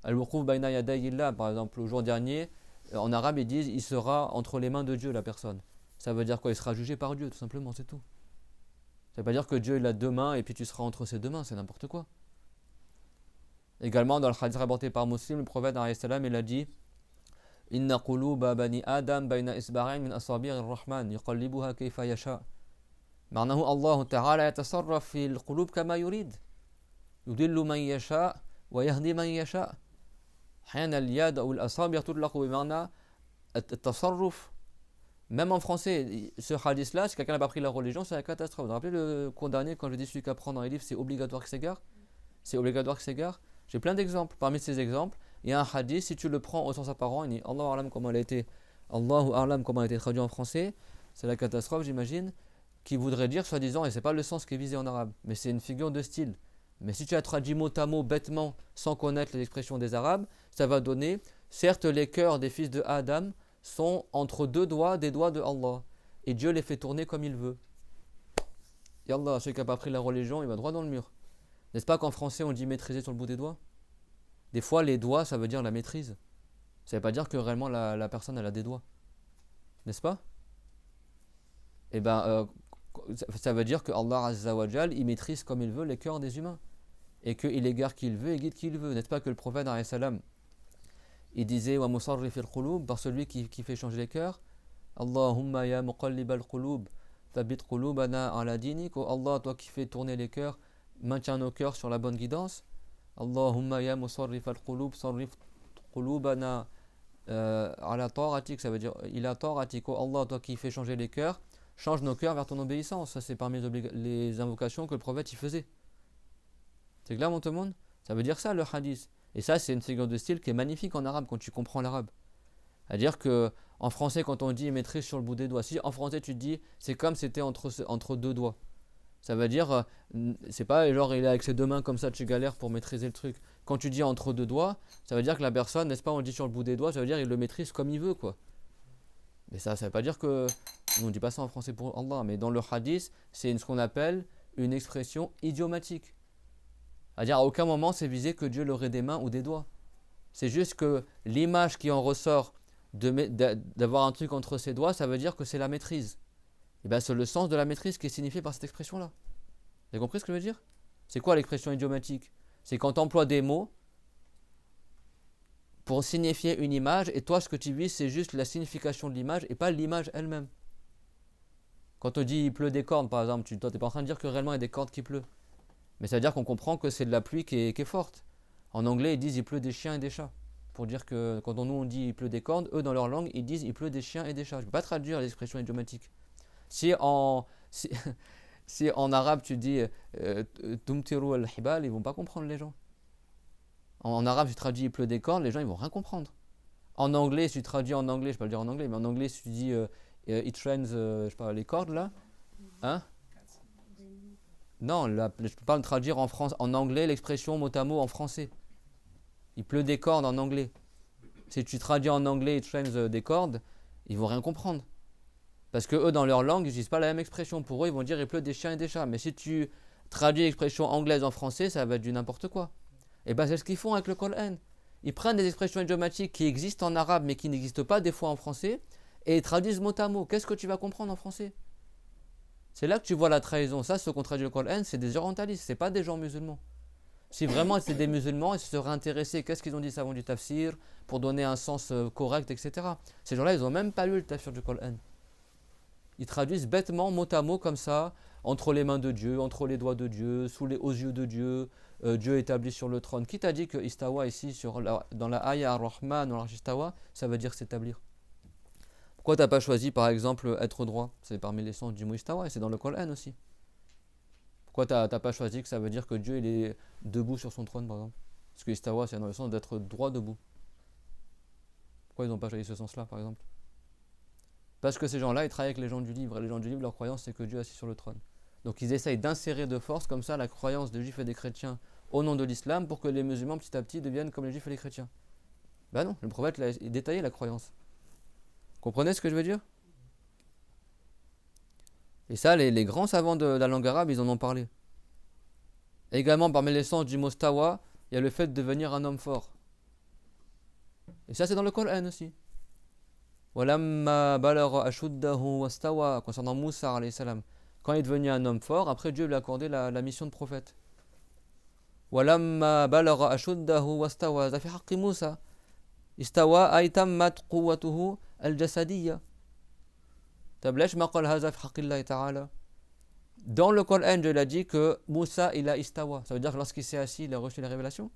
Al-Wuquf bayna yaday illah, par exemple, le jour dernier, en arabe, ils disent il sera entre les mains de Dieu, la personne. Ça veut dire quoi? Il sera jugé par Dieu, tout simplement, c'est tout. Ça ne veut pas dire que Dieu il a deux mains et puis tu seras entre ses deux mains, c'est n'importe quoi. Également, dans le hadith rapporté par Muslim, le prophète, il a dit Inna quluba bani Adam bayna isba'ayn min asabi'ir ar-Rahman yuqallibuha kayfa yasha. معناه الله تعالى يتصرف في القلوب كما يريد يضل من يشاء ويهدي من يشاء. حين اليد أو الأصابع تطلق بمعنى التصرف. Même en français, ce hadith-là, si quelqu'un n'a pas pris la religion, c'est la catastrophe. Vous vous rappelez le cours dernier, quand je dis celui qui apprend dans les livres, c'est obligatoire que s'égare? C'est obligatoire que s'égare. J'ai plein d'exemples. Parmi ces exemples, il y a un hadith, si tu le prends au sens apparent, il dit Allahu a'lam comment il a été, Allahu a'lam comment il a été traduit en français, c'est la catastrophe, j'imagine, qui voudrait dire, soi-disant, et c'est pas le sens qui est visé en arabe, mais c'est une figure de style. Mais si tu as traduit mot à mot bêtement, sans connaître les expressions des arabes, ça va donner, certes les cœurs des fils de Adam sont entre deux doigts des doigts de Allah, et Dieu les fait tourner comme il veut. Yallah, celui qui n'a pas pris la religion, il va droit dans le mur. N'est-ce pas qu'en français on dit maîtriser sur le bout des doigts? Des fois les doigts ça veut dire la maîtrise. Ça ne veut pas dire que réellement la personne elle a des doigts. N'est-ce pas? Et ça veut dire que Allah Azza wa Jal, il maîtrise comme il veut les cœurs des humains. Et qu'il égare qui il veut et guide qui il veut. N'est-ce pas que le prophète alayhi salam, il disait wa musarrif al-qulub, par celui qui fait changer les cœurs, Allahumma ya muqallib al-qulub thabit qulubana ala dinik. Oh Allah, toi qui fais tourner les cœurs, maintiens nos cœurs sur la bonne guidance. Allahumma ya musarrif al-qulub sarrif qulubana ala ta'atik, ça veut dire ila ta'atik, oh Allah, toi qui fais changer les cœurs, change nos cœurs vers ton obéissance. Ça, c'est parmi les invocations que le prophète y faisait. C'est clair, mon tout le monde? Ça veut dire ça, le hadith. Et ça, c'est une figure de style qui est magnifique en arabe quand tu comprends l'arabe. C'est-à-dire que en français, quand on dit maîtrise sur le bout des doigts, si en français tu te dis c'est comme c'était entre deux doigts, ça veut dire c'est pas genre il est avec ses deux mains comme ça, tu galères pour maîtriser le truc. Quand tu dis entre deux doigts, ça veut dire que la personne, n'est-ce pas, on dit sur le bout des doigts, ça veut dire il le maîtrise comme il veut, quoi. Mais ça veut pas dire que. On ne dit pas ça en français pour Allah, mais dans le hadith, c'est ce qu'on appelle une expression idiomatique. C'est-à-dire à aucun moment c'est visé que Dieu aurait des mains ou des doigts. C'est juste que l'image qui en ressort d'avoir un truc entre ses doigts, ça veut dire que c'est la maîtrise. Et bien c'est le sens de la maîtrise qui est signifié par cette expression-là. Vous avez compris ce que je veux dire? C'est quoi l'expression idiomatique? C'est quand tu emploies des mots pour signifier une image, et toi ce que tu vis c'est juste la signification de l'image et pas l'image elle-même. Quand on dit il pleut des cordes par exemple, toi tu n'es pas en train de dire que réellement il y a des cordes qui pleut. Mais ça veut dire qu'on comprend que c'est de la pluie qui est forte. En anglais ils disent il pleut des chiens et des chats. Pour dire que quand nous on dit il pleut des cordes, eux dans leur langue ils disent il pleut des chiens et des chats. Je ne peux pas traduire l'expression idiomatique. Si en arabe tu dis tumtiru al-hibal, ils vont pas comprendre les gens. En arabe si tu traduis il pleut des cordes, les gens ils vont rien comprendre. En anglais si tu traduis en anglais, je peux pas le dire en anglais, mais en anglais si tu dis it rains, je sais pas, les cordes là, hein? Non, là, je peux pas le traduire en anglais l'expression mot à mot en français. Il pleut des cordes en anglais. Si tu traduis en anglais it rains des cordes, ils vont rien comprendre. Parce que eux, dans leur langue, ils n'utilisent pas la même expression. Pour eux, ils vont dire il pleut des chiens et des chats. Mais si tu traduis l'expression anglaise en français, ça va être du n'importe quoi. Et bien, c'est ce qu'ils font avec le Coran. Ils prennent des expressions idiomatiques qui existent en arabe, mais qui n'existent pas des fois en français, et ils traduisent mot à mot. Qu'est-ce que tu vas comprendre en français? C'est là que tu vois la trahison. Ça, ceux qui ont traduit le Coran, c'est des orientalistes, c'est pas des gens musulmans. Si vraiment c'était des musulmans, ils se seraient intéressés, qu'est-ce qu'ils ont dit savants du tafsir, pour donner un sens correct, etc. Ces gens-là, ils n'ont même pas lu le tafsir du Coran. Ils traduisent bêtement, mot à mot, comme ça, entre les mains de Dieu, entre les doigts de Dieu, aux yeux de Dieu, Dieu établi sur le trône. Qui t'a dit que istawa ici, dans la ayah ar-Rahman ou istawa, ça veut dire s'établir? Pourquoi t'as pas choisi par exemple être droit? C'est parmi les sens du mot istawa et c'est dans le Coran aussi. Pourquoi t'as pas choisi que ça veut dire que Dieu il est debout sur son trône par exemple? Parce que istawa c'est dans le sens d'être droit debout. Pourquoi ils n'ont pas choisi ce sens-là par exemple? Parce que ces gens-là, ils travaillent avec les gens du livre. Et les gens du livre, leur croyance, c'est que Dieu est assis sur le trône. Donc ils essayent d'insérer de force, comme ça, la croyance des juifs et des chrétiens au nom de l'islam pour que les musulmans, petit à petit, deviennent comme les juifs et les chrétiens. Ben non, le prophète a détaillé la croyance. Comprenez ce que je veux dire? Et ça, les grands savants de la langue arabe, ils en ont parlé. Et également, parmi les sens du mot stawa, il y a le fait de devenir un homme fort. Et ça, c'est dans le Coran aussi. Walamma balagha ashuddahu wastawa, concernant Moussa alayhi salam. Quand il est devenu un homme fort, après Dieu lui a accordé la mission de prophète. Walamma balagha ashuddahu wastawa, ça fait haqqi Moussa. Istawa ay tammat quwwatuhu al-jasadiyya. Tablash ma qala hadha fi haqqillahi ta'ala. Dans le Coran, Dieu a dit que Moussa il a istawa. Ça veut dire que lorsqu'il s'est assis, il a reçu la révélation?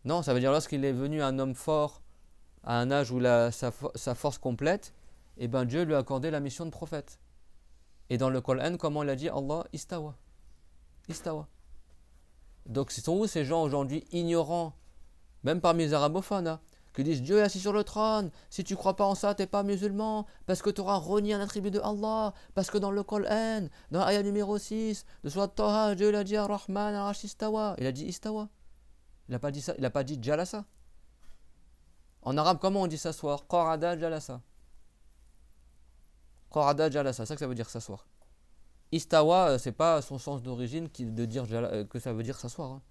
Non, ça veut dire lorsqu'il est devenu un homme fort, à un âge où sa force complète, et ben Dieu lui a accordé la mission de prophète. Et dans le Coran, comment il a dit Allah istawa. Istawa. Donc ce sont où ces gens aujourd'hui ignorants, même parmi les arabophones, hein, qui disent Dieu est assis sur le trône, si tu crois pas en ça, t'es pas musulman, parce que tu auras renié un attribut de Allah, parce que dans le Coran, dans l'ayah numéro 6, de Surat Taha, Dieu il a dit Ar-Rahman al-Arsh istawa. Il a dit istawa. Il n'a pas dit ça, il n'a pas dit jalasa. En arabe, comment on dit s'asseoir? Qa'ada jalasa. Qa'ada jalasa, c'est ça que ça veut dire s'asseoir. Istawa, c'est pas son sens d'origine de dire que ça veut dire s'asseoir. Hein.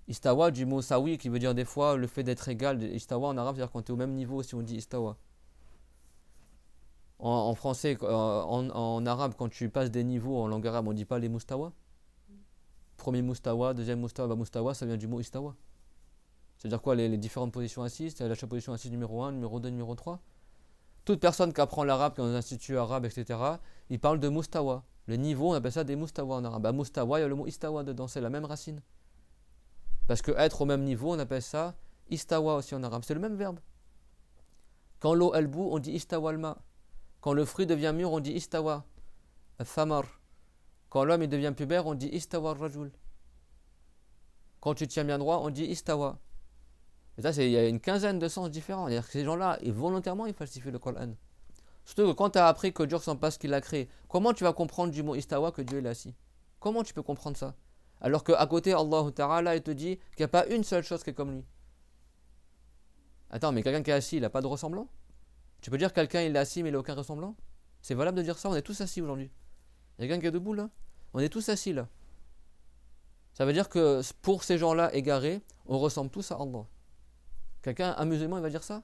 Istawa du mot sawi qui veut dire des fois le fait d'être égal. Istawa en arabe, c'est-à-dire quand tu es au même niveau si on dit istawa. En français, en arabe, quand tu passes des niveaux en langue arabe, on dit pas les mustawa. Premier mustawa, deuxième mustawa, mustawa, ça vient du mot istawa. C'est-à-dire quoi les différentes positions assises? C'est la position assise numéro 1, numéro 2, numéro 3. Toute personne qui apprend l'arabe, qui est dans un institut arabe, etc., il parle de mustawa. Le niveau, on appelle ça des mustawa en arabe. À mustawa, il y a le mot istawa dedans, c'est la même racine. Parce que être au même niveau, on appelle ça Istawa aussi en arabe, c'est le même verbe. Quand l'eau elle bout, on dit istawa al-ma. Quand le fruit devient mûr, on dit istawa al-thamar. Quand l'homme il devient pubère, on dit istawa al-rajul. Quand tu tiens bien droit, on dit istawa. Et ça, il y a une quinzaine de sens différents. C'est-à-dire que ces gens-là, volontairement, ils falsifient le Coran. Surtout que quand tu as appris que Dieu ne ressent pas ce qu'il a créé, comment tu vas comprendre du mot istawa que Dieu est assis? Comment tu peux comprendre ça? Alors qu'à côté, Allah Ta'ala, il te dit qu'il n'y a pas une seule chose qui est comme lui. Attends, mais quelqu'un qui est assis, il n'a pas de ressemblant? Tu peux dire que quelqu'un il est assis mais il n'a aucun ressemblant? C'est valable de dire ça? On est tous assis aujourd'hui. Il y a quelqu'un qui est debout là? On est tous assis là. Ça veut dire que pour ces gens-là égarés, on ressemble tous à Allah. Quelqu'un, un musulman, il va dire ça?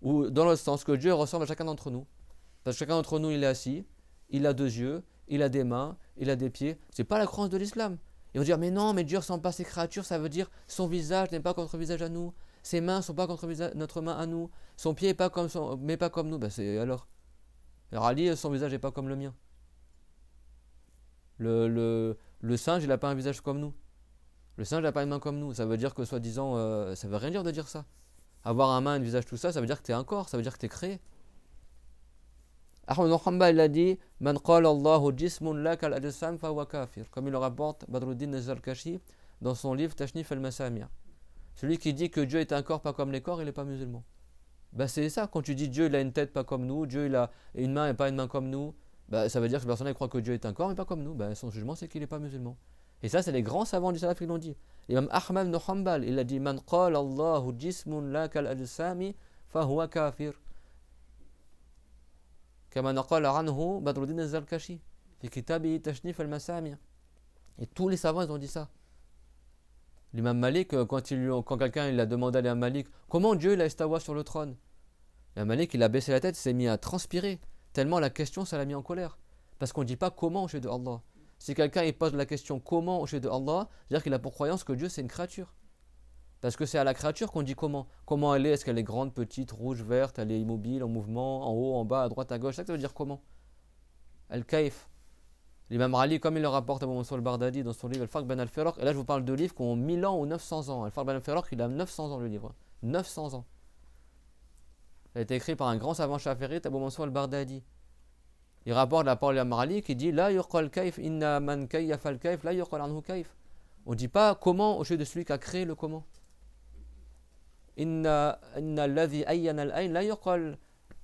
Ou dans le sens que Dieu ressemble à chacun d'entre nous. Parce que chacun d'entre nous, il est assis, il a deux yeux, il a des mains, il a des pieds. C'est pas la croyance de l'islam. Ils vont dire, mais non, mais Dieu ne ressemble pas à ses créatures, ça veut dire son visage n'est pas comme notre visage à nous, ses mains ne sont pas comme notre main à nous, son pied n'est pas comme mais pas comme nous. Ben c'est alors Ali, son visage n'est pas comme le mien. Le singe, il n'a pas un visage comme nous. Le singe n'a pas une main comme nous. Ça veut dire que, soi-disant, ça veut rien dire de dire ça. Avoir un main, un visage, tout ça, ça veut dire que tu es un corps, ça veut dire que tu es créé. Ahmed Hanbal, il a dit Man qala Allahu jismun la kal ajsam fa huwa kafir. Comme il le rapporte Badruddin az-Zarkashi dans son livre Tashnif al-Masami'. Celui qui dit que Dieu est un corps pas comme les corps, il n'est pas musulman. Ben c'est ça, quand tu dis Dieu il a une tête pas comme nous, Dieu il a une main et pas une main comme nous, ben ça veut dire que la personne croit que Dieu est un corps mais pas comme nous. Ben son jugement c'est qu'il n'est pas musulman. Et ça c'est les grands savants du salaf qui l'ont dit. L'imam Ahmad ibn Hanbal, il a dit Man qala Allahu jismun la kal ajsami fa huwa kafir. Kama naqala anhu Badruddin az-Zarkashi fi kitabi Tashnif al-Masami'. Et tous les savants ils ont dit ça. L'imam Malik, quand quelqu'un il a demandé à l'imam Malik comment Dieu il a istawa sur le trône, l'imam Malik il a baissé la tête, il s'est mis à transpirer, tellement la question ça l'a mis en colère. Parce qu'on ne dit pas comment au sujet de Allah. Si quelqu'un il pose la question comment au sujet de Allah, c'est-à-dire qu'il a pour croyance que Dieu c'est une créature. Parce que c'est à la créature qu'on dit comment. Comment elle est, est-ce qu'elle est grande, petite, rouge, verte, elle est immobile, en mouvement, en haut, en bas, à droite, à gauche, ça veut dire comment. Al-Kaif. L'imam Ali, comme il le rapporte à Abu Mansour al-Bardadi dans son livre Al-Farq ben al-Firaq, et là je vous parle de livres qui ont 1000 ans ou 900 ans. Al-Farq ben al-Firaq, il a 900 ans le livre. 900 ans. Il a été écrit par un grand savant chaférite, Abu Mansour al-Bardadi. Il rapporte la parole de l'imam Ali qui dit La yuqal kaif inna man kayyafa al-kaif, la yuqal anhu kaif. On ne dit pas comment au sujet de celui qui a créé le comment. Inna alladhi ayyana al-ayn la yuqal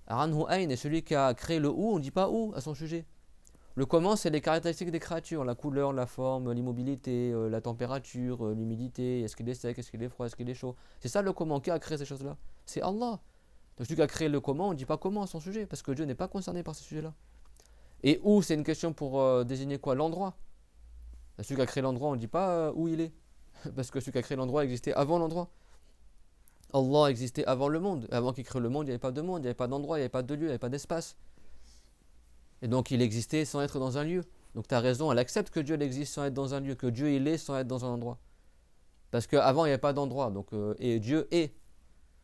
anhu ayn. Et celui qui a créé le où, on ne dit pas où à son sujet. Le comment, c'est les caractéristiques des créatures, la couleur, la forme, l'immobilité, la température, l'humidité, est-ce qu'il est sec, est-ce qu'il est froid, est-ce qu'il est chaud. C'est ça le comment, qui a créé ces choses-là? C'est Allah. Donc celui qui a créé le comment, on ne dit pas comment à son sujet, parce que Dieu n'est pas concerné par ces sujets-là. Et où, c'est une question pour désigner quoi? L'endroit. Celui qui a créé l'endroit, on ne dit pas où il est, parce que celui qui a créé l'endroit existait avant l'endroit. Allah existait avant le monde. Avant qu'il crée le monde, il n'y avait pas de monde, il n'y avait pas d'endroit, il n'y avait pas de lieu, il n'y avait pas d'espace. Et donc il existait sans être dans un lieu. Donc tu as raison, elle accepte que Dieu existe sans être dans un lieu, que Dieu il est sans être dans un endroit. Parce qu'avant il n'y avait pas d'endroit, donc, et Dieu est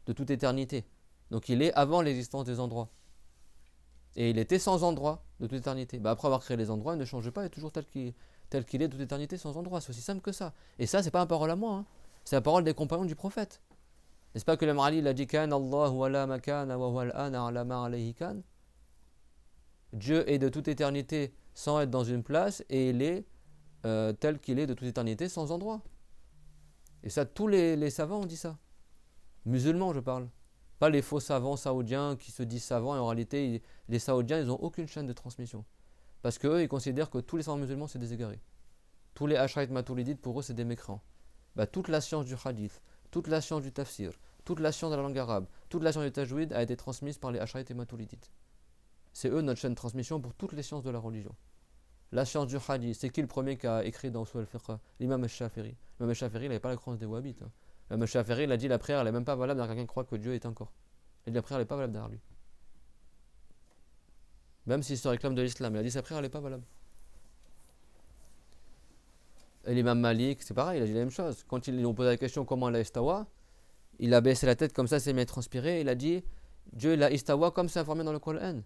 de toute éternité. Donc il est avant l'existence des endroits. Et il était sans endroit de toute éternité. Après avoir créé les endroits, il ne change pas, il est toujours tel qu'il est de toute éternité sans endroit. C'est aussi simple que ça. Et ça, c'est pas une parole à moi, hein. C'est la parole des compagnons du prophète. N'est-ce pas que l'imam Ali il a dit Kan Allahu ala makana wa huwa al-ana ala ma alayhi kan. Dieu est de toute éternité sans être dans une place et il est tel qu'il est de toute éternité sans endroit. Et ça, tous les savants ont dit ça. Musulmans, je parle. Pas les faux savants saoudiens qui se disent savants et en réalité, les saoudiens, ils n'ont aucune chaîne de transmission. Parce qu'eux, ils considèrent que tous les savants musulmans, c'est des égarés. Tous les Ash'arites Maturidites, pour eux, c'est des mécréants. Toute la science du hadith, toute la science du tafsir, toute la science de la langue arabe, toute la science du tajwid a été transmise par les Ash'arites et Maturidites. C'est eux notre chaîne de transmission pour toutes les sciences de la religion. La science du hadith, c'est qui le premier qui a écrit dans Usul al-Fiqh? L'imam al-Shafiri. L'imam al-Shafiri, il n'avait pas la croyance des wahhabites. L'imam al-Shafiri, il a dit la prière, elle n'est même pas valable dans quelqu'un qui croit que Dieu est un corps. Il dit la prière, elle n'est pas valable derrière lui. Même s'il se réclame de l'islam, il a dit sa prière, elle n'est pas valable. Et l'imam Malik, c'est pareil, il a dit la même chose. Quand ils lui ont posé la question comment il a istawa, il a baissé la tête comme ça, s'est mis à transpirer, il a dit Dieu il a istawa comme c'est informé dans le Coran.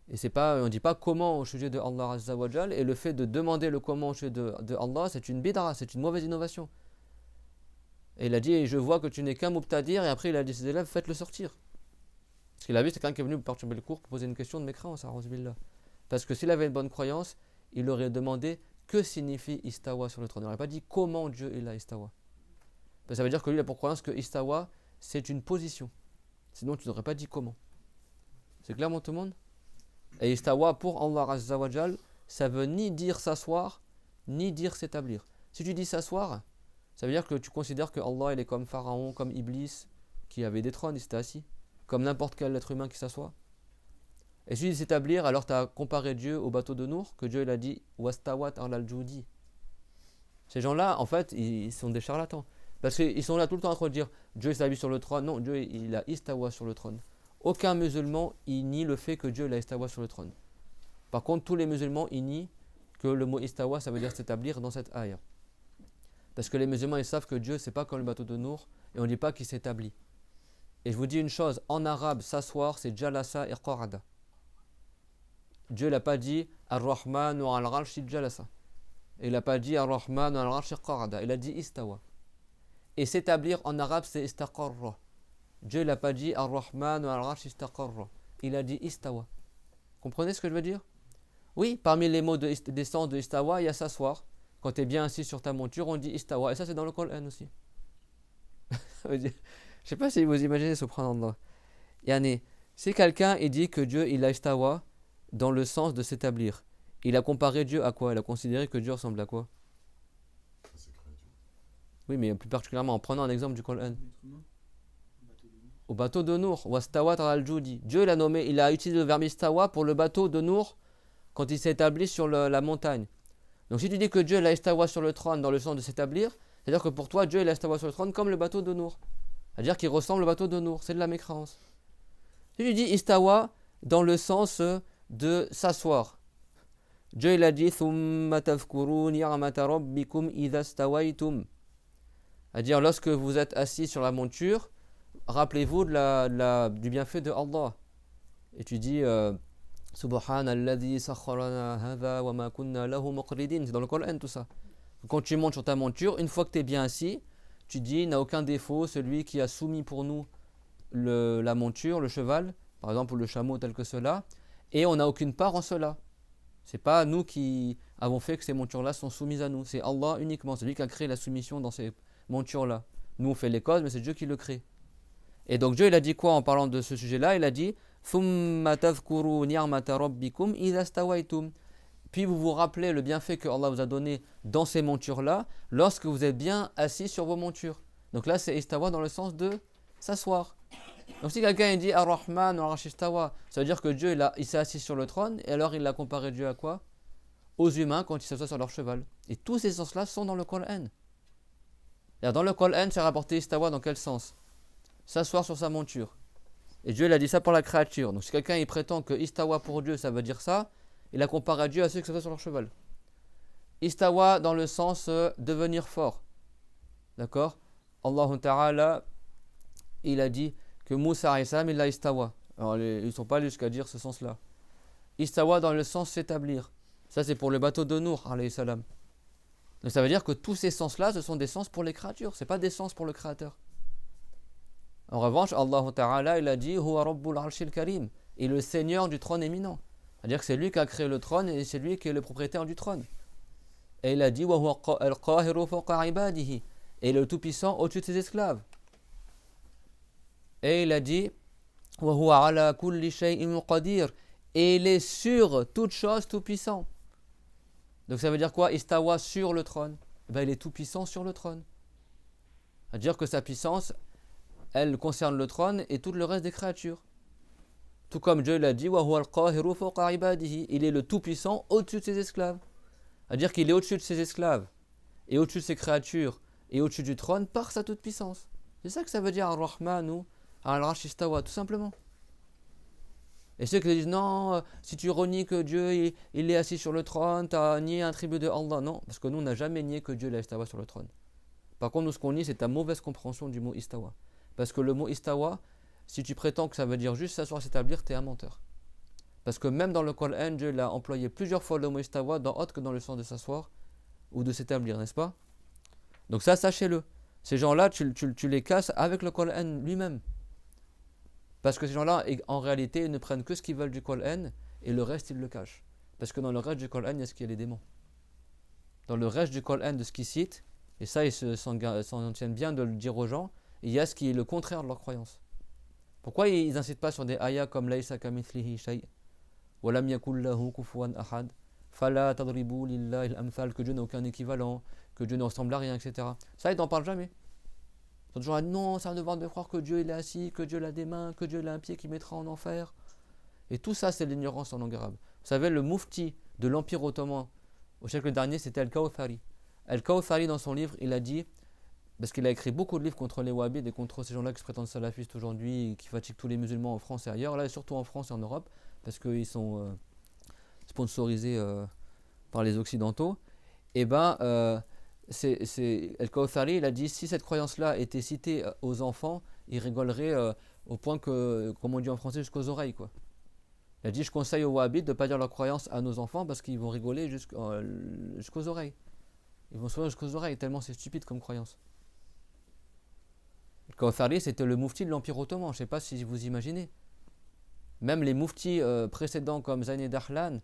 Et c'est pas, on ne dit pas comment au sujet de Allah Azza wa Jal, et le fait de demander le comment au sujet de Allah, c'est une bid'a, c'est une mauvaise innovation. Et il a dit, je vois que tu n'es qu'un mubtadir, et après il a dit à ses élèves, faites-le sortir. Parce qu'il a vu, c'est quelqu'un qui est venu perturber le cours pour poser une question de mécréance, billah. Parce que s'il avait une bonne croyance, il aurait demandé que signifie istawa sur le trône. Il n'aurait pas dit comment Dieu est là, istawa. Parce que ça veut dire que lui, il a pour croyance que istawa, c'est une position. Sinon, tu n'aurais pas dit comment. C'est clair, mon tout le monde? Et istawa, pour Allah Azza wa Jal, ça veut ni dire s'asseoir, ni dire s'établir. Si tu dis s'asseoir, ça veut dire que tu considères que Allah, il est comme Pharaon, comme Iblis, qui avait des trônes, il s'était assis, comme n'importe quel être humain qui s'assoit. Et si tu dis s'établir, alors tu as comparé Dieu au bateau de Nour, que Dieu il a dit Wastawat al-Judi. Ces gens-là, en fait, ils sont des charlatans. Parce qu'ils sont là tout le temps en train de dire Dieu s'est sur le trône. Non, Dieu il a istawa sur le trône. Aucun musulman il nie le fait que Dieu il a istawa sur le trône. Par contre, tous les musulmans ils nient que le mot istawa ça veut dire s'établir dans cette ayah. Parce que les musulmans ils savent que Dieu c'est pas comme le bateau de Nour et on ne dit pas qu'il s'établit. Et je vous dis une chose, en arabe, s'asseoir c'est jalasa et qarada. Dieu n'a pas dit Ar-Rahman ou Al-Arshi jalasa. Il n'a pas dit Ar-Rahman ou Al-Arshi qarada. Il a dit istawa. Et s'établir en arabe c'est istaqarra. Dieu n'a pas dit Ar-Rahman ou Al-Arshi istaqarra. Il a dit istawa. Comprenez ce que je veux dire? Oui, parmi les mots des sens de istawa, il y a s'asseoir. Quand tu es bien assis sur ta monture, on dit istawa. Et ça c'est dans le Coran aussi. Je ne sais pas si vous imaginez, subhanallah. Yani, si quelqu'un il dit que Dieu il a istawa dans le sens de s'établir, il a comparé Dieu à quoi? Il a considéré que Dieu ressemble à quoi? Oui, mais plus particulièrement en prenant un exemple du Coran. Au bateau de Nour, Wastawat al-Judi. Dieu l'a nommé, il a utilisé le verbe istawa pour le bateau de Nour quand il s'est établi sur la montagne. Donc si tu dis que Dieu l'a istawa sur le trône dans le sens de s'établir, c'est-à-dire que pour toi Dieu l'a istawa sur le trône comme le bateau de Nour. C'est-à-dire qu'il ressemble au bateau de Nour, c'est de la mécréance. Si tu dis istawa dans le sens de s'asseoir, Dieu il a dit thumma tadhkuru ni'mata rabbikum idha stawaytum. C'est-à-dire lorsque vous êtes assis sur la monture, rappelez-vous du bienfait de Allah. Et tu dis Subhanalladhi sakharana hadha wa ma kunna lahu muqridin. C'est dans le Coran tout ça. Quand tu montes sur ta monture, une fois que tu es bien assis, tu dis n'a aucun défaut celui qui a soumis pour nous la monture, le cheval, par exemple, ou le chameau tel que cela, et on n'a aucune part en cela. C'est pas nous qui avons fait que ces montures-là sont soumises à nous. C'est Allah uniquement. C'est lui qui a créé la soumission dans ces montures-là. Nous, on fait les causes, mais c'est Dieu qui le crée. Et donc Dieu, il a dit quoi en parlant de ce sujet-là? Il a dit ثُمَّ تَذْكُرُوا نِعْمَةَ رَبِّكُمْ إِذَا اسْتَوَيْتُمْ. Puis vous vous rappelez le bienfait que Allah vous a donné dans ces montures-là, lorsque vous êtes bien assis sur vos montures. Donc là, c'est istawa dans le sens de s'asseoir. Donc si quelqu'un dit Ar-Rahman ou Ar-Arshi istawa, ça veut dire que Dieu il s'est assis sur le trône, et alors il a comparé Dieu à quoi? Aux humains quand ils s'assoient sur leur cheval. Et tous ces sens-là sont dans le Coran. Dans le Coran, c'est rapporté istawa dans quel sens? S'asseoir sur sa monture. Et Dieu il a dit ça pour la créature. Donc si quelqu'un il prétend que istawa pour Dieu ça veut dire ça, il a comparé à Dieu à ceux qui s'assoient sur leur cheval. Istawa dans le sens devenir fort. D'accord? Allah Ta'ala il a dit que Moussa alayhi salam il a istawa. Alors ils ne sont pas allés jusqu'à dire ce sens-là. Istawa dans le sens s'établir. Ça c'est pour le bateau de Nour alayhi salam. Donc ça veut dire que tous ces sens-là ce sont des sens pour les créatures, c'est pas des sens pour le créateur. En revanche, Allah Ta'ala, il a dit Huwa Rabbul Arshil Karim, et le Seigneur du trône éminent. C'est-à-dire que c'est lui qui a créé le trône et c'est lui qui est le propriétaire du trône. Et il a dit Wa huwa al-qahiru fawqa ibadihi, et le tout-puissant au-dessus de ses esclaves. Et il a dit Wa huwa ala kulli shay'in qadir, et il est sur toute chose tout-puissant. Donc ça veut dire quoi? Istawa sur le trône. Il est tout-puissant sur le trône. C'est-à-dire que sa puissance elle concerne le trône et tout le reste des créatures. Tout comme Dieu l'a dit, il est le tout-puissant au-dessus de ses esclaves. C'est-à-dire qu'il est au-dessus de ses esclaves et au-dessus de ses créatures et au-dessus du trône par sa toute-puissance. C'est ça que ça veut dire Ar-Rahman ou Al-Arshi istawa, tout simplement. Et ceux qui disent non, si tu renies que Dieu il est assis sur le trône, tu as nié un attribut de Allah. Non, parce que nous on n'a jamais nié que Dieu l'a istawa sur le trône. Par contre, nous ce qu'on nie, c'est ta mauvaise compréhension du mot istawa. Parce que le mot istawa, si tu prétends que ça veut dire juste s'asseoir, s'établir, tu es un menteur. Parce que même dans le Coran, Dieu l'a employé plusieurs fois le mot istawa, dans autre que dans le sens de s'asseoir ou de s'établir, n'est-ce pas? Donc ça, sachez-le. Ces gens-là, tu les casses avec le Coran lui-même. Parce que ces gens-là, en réalité, ils ne prennent que ce qu'ils veulent du Coran et le reste, ils le cachent. Parce que dans le reste du Coran, il y a ce qu'il y a les démons. Dans le reste du Coran, de ce qu'ils citent, et ça, ils s'en tiennent bien de le dire aux gens, il y a ce qui est le contraire de leur croyance. Pourquoi ils n'incitent pas sur des ayats comme Laïsa kamithlihi shay' Walam yakul lahu kufuwan ahad Fala tadribu lillahi al-amthal, que Dieu n'a aucun équivalent, que Dieu ne ressemble à rien, etc. Ça, ils n'en parlent jamais. Ils sont toujours là, non, ça ne va de croire que Dieu il est assis, que Dieu a des mains, que Dieu a un pied qui mettra en enfer. Et tout ça, c'est l'ignorance en langue arabe. Vous savez, le mufti de l'Empire ottoman au siècle dernier, c'était Al-Kawthari. Al-Kawthari, dans son livre, il a dit, parce qu'il a écrit beaucoup de livres contre les wahhabites et contre ces gens-là qui se prétendent salafistes aujourd'hui, qui fatiguent tous les musulmans en France et ailleurs, là, et surtout en France et en Europe, parce qu'ils sont sponsorisés par les Occidentaux. Et ben, Al-Kawthari, il a dit, si cette croyance-là était citée aux enfants, ils rigoleraient au point que, comme on dit en français, jusqu'aux oreilles, quoi. Il a dit, je conseille aux wahhabites de ne pas dire leur croyance à nos enfants parce qu'ils vont rigoler jusqu'aux oreilles. Ils vont sourire jusqu'aux oreilles, tellement c'est stupide comme croyance. Al-Kawthari, c'était le mufti de l'Empire ottoman, je ne sais pas si vous imaginez. Même les muftis précédents comme Zayn Dahlan,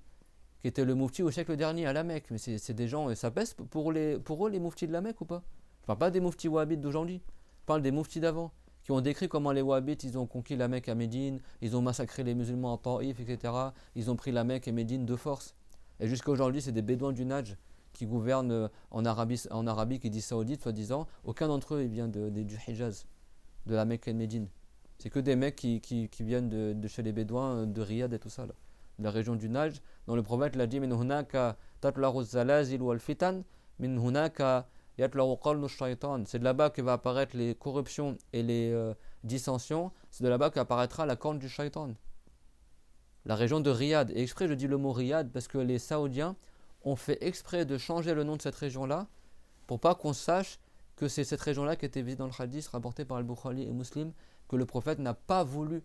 qui était le mufti au siècle dernier à la Mecque, mais c'est des gens, et ça pèse pour eux les muftis de la Mecque ou pas? Je ne parle pas des muftis wahhabites d'aujourd'hui, je parle des muftis d'avant, qui ont décrit comment les wahhabites ils ont conquis la Mecque à Médine, ils ont massacré les musulmans à Taïf, etc. Ils ont pris la Mecque et Médine de force. Et jusqu'à aujourd'hui, c'est des bédouins du Najd qui gouvernent en Arabie qui dit saoudite, soi-disant. Aucun d'entre eux il vient du Hijaz, de la Mecque et de Médine. C'est que des mecs qui viennent de chez les bédouins, de Riyad et tout ça, là, de la région du Najd, dont le prophète l'a dit, min hunaka tatlaru zalazil wal fitan, min hunaka. C'est de là-bas que va apparaître les corruptions et les dissensions. C'est de là-bas qu'apparaîtra la corne du shaitan. La région de Riyad. Et exprès, je dis le mot Riyad parce que les Saoudiens ont fait exprès de changer le nom de cette région-là pour pas qu'on sache que c'est cette région-là qui était visée dans le hadith rapporté par Al-Bukhari et Muslim, que le prophète n'a pas voulu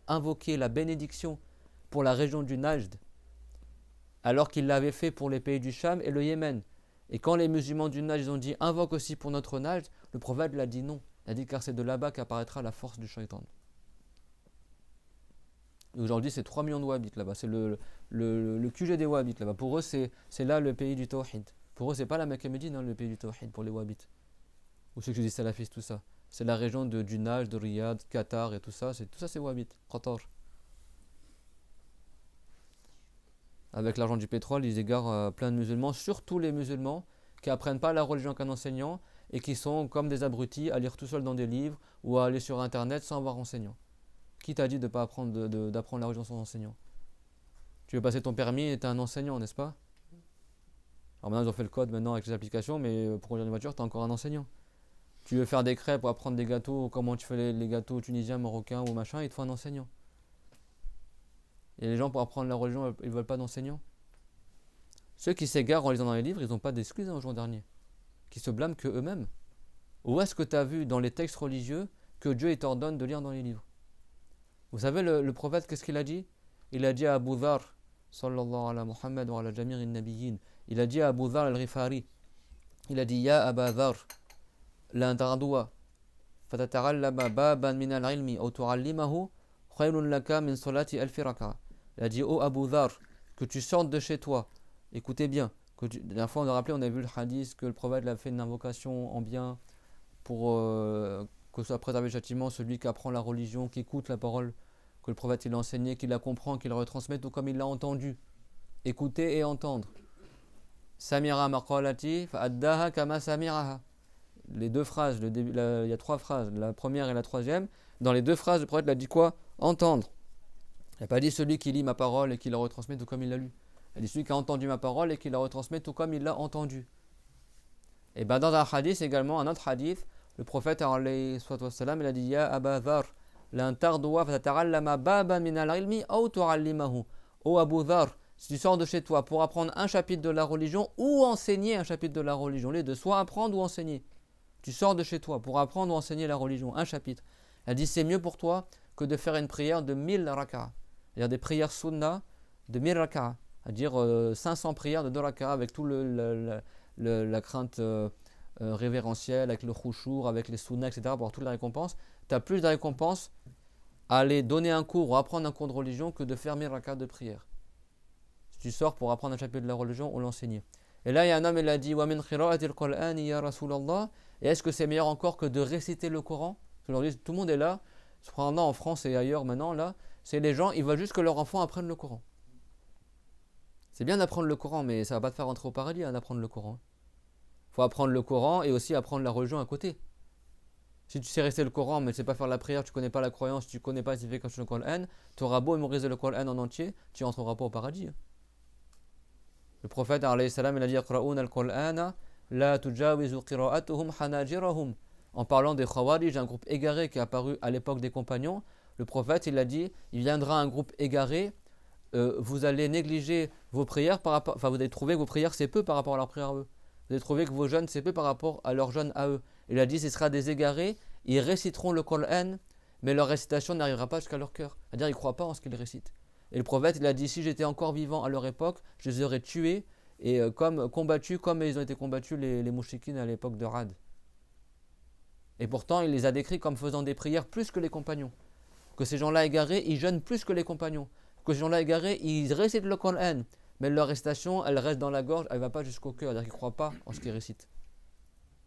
invoquer la bénédiction pour la région du Najd alors qu'il l'avait fait pour les pays du Cham et le Yémen. Et quand les musulmans du Najd ont dit invoque aussi pour notre Najd, le prophète l'a dit non. Il a dit car c'est de là-bas qu'apparaîtra la force du shaitan. Aujourd'hui, c'est 3 millions de wahhabites là-bas. C'est le QG des wahhabites là-bas. Pour eux, c'est là le pays du tawhid. Pour eux, c'est pas la Mecque et Médine, le pays du tawhid pour les wahhabites. Ou ceux qui disent salafistes, tout ça. C'est la région du Najd, de Riyad, Qatar et tout ça. Tout ça, c'est wahhabite. Qatar. Avec l'argent du pétrole, ils égarent plein de musulmans, surtout les musulmans qui n'apprennent pas la religion qu'un enseignant et qui sont comme des abrutis à lire tout seul dans des livres ou à aller sur internet sans avoir enseignant. Qui t'a dit de ne pas d'apprendre la religion sans enseignant? Tu veux passer ton permis et tu es un enseignant, n'est-ce pas? Alors maintenant ils ont fait le code maintenant avec les applications, mais pour conduire une voiture, tu es encore un enseignant. Tu veux faire des crêpes pour apprendre des gâteaux, comment tu fais les gâteaux tunisiens, marocains ou machin, il te faut un enseignant. Et les gens, pour apprendre la religion, ils ne veulent pas d'enseignants. Ceux qui s'égarent en lisant dans les livres, ils n'ont pas d'excuses au jour dernier. Qui se blâment que eux-mêmes. Où est-ce que tu as vu dans les textes religieux que Dieu t'ordonne de lire dans les livres? Vous savez, le prophète, qu'est-ce qu'il a dit? Il a dit à Abu Dhar, sallallahu ala Muhammad wa ala jami'in nabiyyin, il a dit à Abu Dhar al-Ghifari, il a dit Ya Aba Dhar, la tardoua, fatatarallama baban min al-ilmi, ou tu'allimahu, khayrun laka min salati al-firaka. Il a dit, oh Abu Dhar, que tu sortes de chez toi. Écoutez bien. La dernière fois, on a rappelé, on a vu le hadith que le prophète a fait une invocation en bien pour que soit préservé le châtiment, celui qui apprend la religion, qui écoute la parole que le prophète il a enseignée, qui la comprend, qui la retransmet tout comme il l'a entendu. Écouter et entendre. Samira maqalati fa'addaha kama samiraha. Les deux phrases, il y a 3 phrases, la première et la troisième. Dans les 2 phrases, le prophète a dit quoi? Entendre. Il n'a pas dit celui qui lit ma parole et qui la retransmet tout comme il l'a lu. Il a dit celui qui a entendu ma parole et qui la retransmet tout comme il l'a entendu. Et bien dans un hadith également, un autre hadith, le prophète alayhi wassalam, il a dit Ya Aba Dhar, lan tardoua fatata'allama baban min al-ilmi aw tu'allimahu. Oh Abu Dhar, si tu sors de chez toi pour apprendre un chapitre de la religion ou enseigner un chapitre de la religion, les deux, soit apprendre ou enseigner. Tu sors de chez toi pour apprendre ou enseigner la religion, un chapitre. Il a dit c'est mieux pour toi que de faire une prière de 1000 rak'a. C'est-à-dire des prières sunna de 1000 rak'a, c'est-à-dire 500 prières de 2 rak'a avec tout la crainte révérentiel, avec le khushu', avec les sunnahs, etc., pour avoir toutes les récompenses, tu as plus de récompenses à aller donner un cours ou apprendre un cours de religion que de faire 1000 rakats de prière. Si tu sors pour apprendre un chapitre de la religion ou l'enseigner. Et là, il y a un homme, il a dit, وَمِنْ قِرَاءَةِ الْقُرْآنِ يَا رَسُولَ اللَّهِ. Et est-ce que c'est meilleur encore que de réciter le Coran? Aujourd'hui, tout le monde est là. Cependant, en France et ailleurs maintenant, là, c'est les gens, ils veulent juste que leur enfant apprenne le Coran. C'est bien d'apprendre le Coran, mais ça ne va pas te faire rentrer au paradis d'apprendre le Coran. Il faut apprendre le Coran et aussi apprendre la religion à côté. Si tu sais réciter le Coran, mais tu ne sais pas faire la prière, tu ne connais pas la croyance, tu ne connais pas la signification du Coran, tu auras beau mémoriser le Coran en entier, tu n'entreras pas au paradis. Le prophète, alayhi salam, il a dit Yaqra'una al-Qur'ana, la tujawizu qira'atuhum hanajirahum. En parlant des Khawarij, un groupe égaré qui est apparu à l'époque des compagnons, le prophète, il a dit il viendra un groupe égaré, vous allez négliger vos prières par rapport, enfin vous allez trouver que vos prières c'est peu par rapport à leurs prières à eux. Vous allez trouver que vos jeûnes c'est peu par rapport à leurs jeûnes à eux. Il a dit ce sera des égarés, ils réciteront le Coran, mais leur récitation n'arrivera pas jusqu'à leur cœur. C'est-à-dire ils ne croient pas en ce qu'ils récitent. Et le prophète il a dit si j'étais encore vivant à leur époque, je les aurais tués et comme combattus comme ils ont été combattus les mouchikines à l'époque de Rad. Et pourtant il les a décrits comme faisant des prières plus que les compagnons. Que ces gens-là égarés, ils jeûnent plus que les compagnons. Que ces gens-là égarés, ils récitent le Coran, mais leur récitation, elle reste dans la gorge, elle ne va pas jusqu'au cœur, c'est-à-dire qu'ils ne croient pas en ce qu'ils récitent.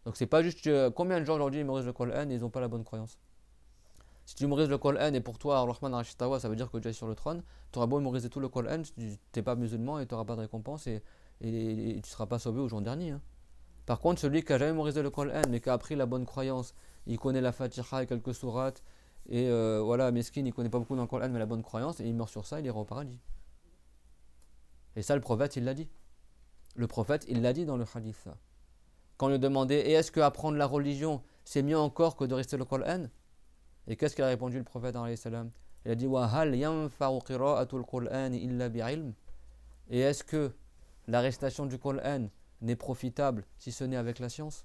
Donc c'est pas juste combien de gens aujourd'hui mémorisent le Coran et ils n'ont pas la bonne croyance. Si tu mémorises le Coran et pour toi, Ar-Rahman Ar-Rahim, ça veut dire que Dieu est sur le trône, tu auras beau mémoriser tout le Coran, tu n'es pas musulman et tu n'auras pas de récompense et tu ne seras pas sauvé au jour dernier. Hein. Par contre, celui qui n'a jamais mémorisé le Coran mais qui a appris la bonne croyance, il connaît la Fatiha et quelques sourates, et voilà, Meskin, il ne connaît pas beaucoup dans le Coran mais la bonne croyance, et il meurt sur ça, il ira au paradis. Et ça, le prophète, il l'a dit. Le prophète, il l'a dit dans le hadith. Quand on lui demandait, et est-ce que apprendre la religion, c'est mieux encore que de rester le Coran? Et qu'est-ce qu'il a répondu le prophète alayhi salam? Il a dit wa hal yanfa'u qira'atul Qur'an illa bi'ilm. Et est-ce que la récitation du Coran n'est profitable si ce n'est avec la science?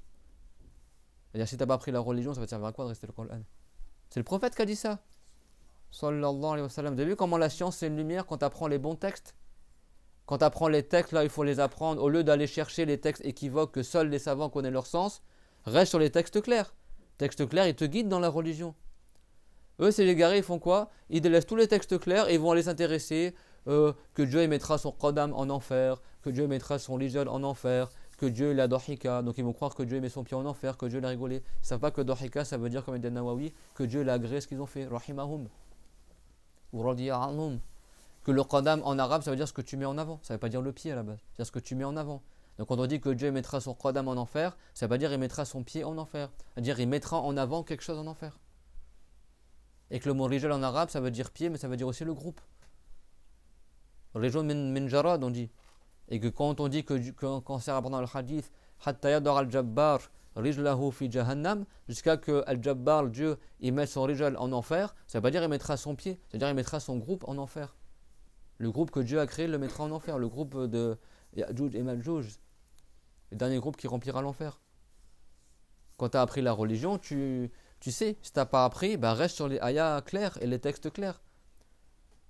C'est-à-dire si tu n'as pas appris la religion, ça va te servir à quoi de rester le Coran? C'est le prophète qui a dit ça. Sallallahu alayhi wa sallam. Vous avez vu comment la science c'est une lumière quand tu apprends les bons textes? Quand tu apprends les textes, là il faut les apprendre. Au lieu d'aller chercher les textes équivoques que seuls les savants connaissent leur sens, reste sur les textes clairs. Textes clairs, ils te guident dans la religion. Eux, c'est les garés, ils font quoi? Ils délaissent tous les textes clairs et ils vont aller s'intéresser que Dieu mettra son qadam en enfer, que Dieu mettra son lijal en enfer, que Dieu il a dohika, donc ils vont croire que Dieu met son pied en enfer, que Dieu l'a rigolé. Ils ne savent pas que dohika, ça veut dire, comme il dit Nawawi, que Dieu l'a agréé ce qu'ils ont fait, rahimahum, ou radiya anhum. Que le qadam en arabe, ça veut dire ce que tu mets en avant, ça ne veut pas dire le pied à la base, c'est-à-dire ce que tu mets en avant. Donc quand on dit que Dieu mettra son qadam en enfer, ça ne veut pas dire il mettra son pied en enfer, c'est-à-dire il mettra en avant quelque chose en enfer. Et que le mot rijal en arabe, ça veut dire pied, mais ça veut dire aussi le groupe. Rijal min jarad, on dit. Et que quand on dit quand c'est rapporté dans le hadith, hatta yadar al-jabbar rijlahu fi jahannam, jusqu'à que al-jabbar, Dieu, il met son rijal en enfer, ça veut pas dire il mettra son pied, c'est-à-dire il mettra son groupe en enfer. Le groupe que Dieu a créé le mettra en enfer, le groupe de Ya'juj et Ma'juj, le dernier groupe qui remplira l'enfer. Quand tu as appris la religion, tu sais, si tu n'as pas appris, bah reste sur les ayats clairs et les textes clairs.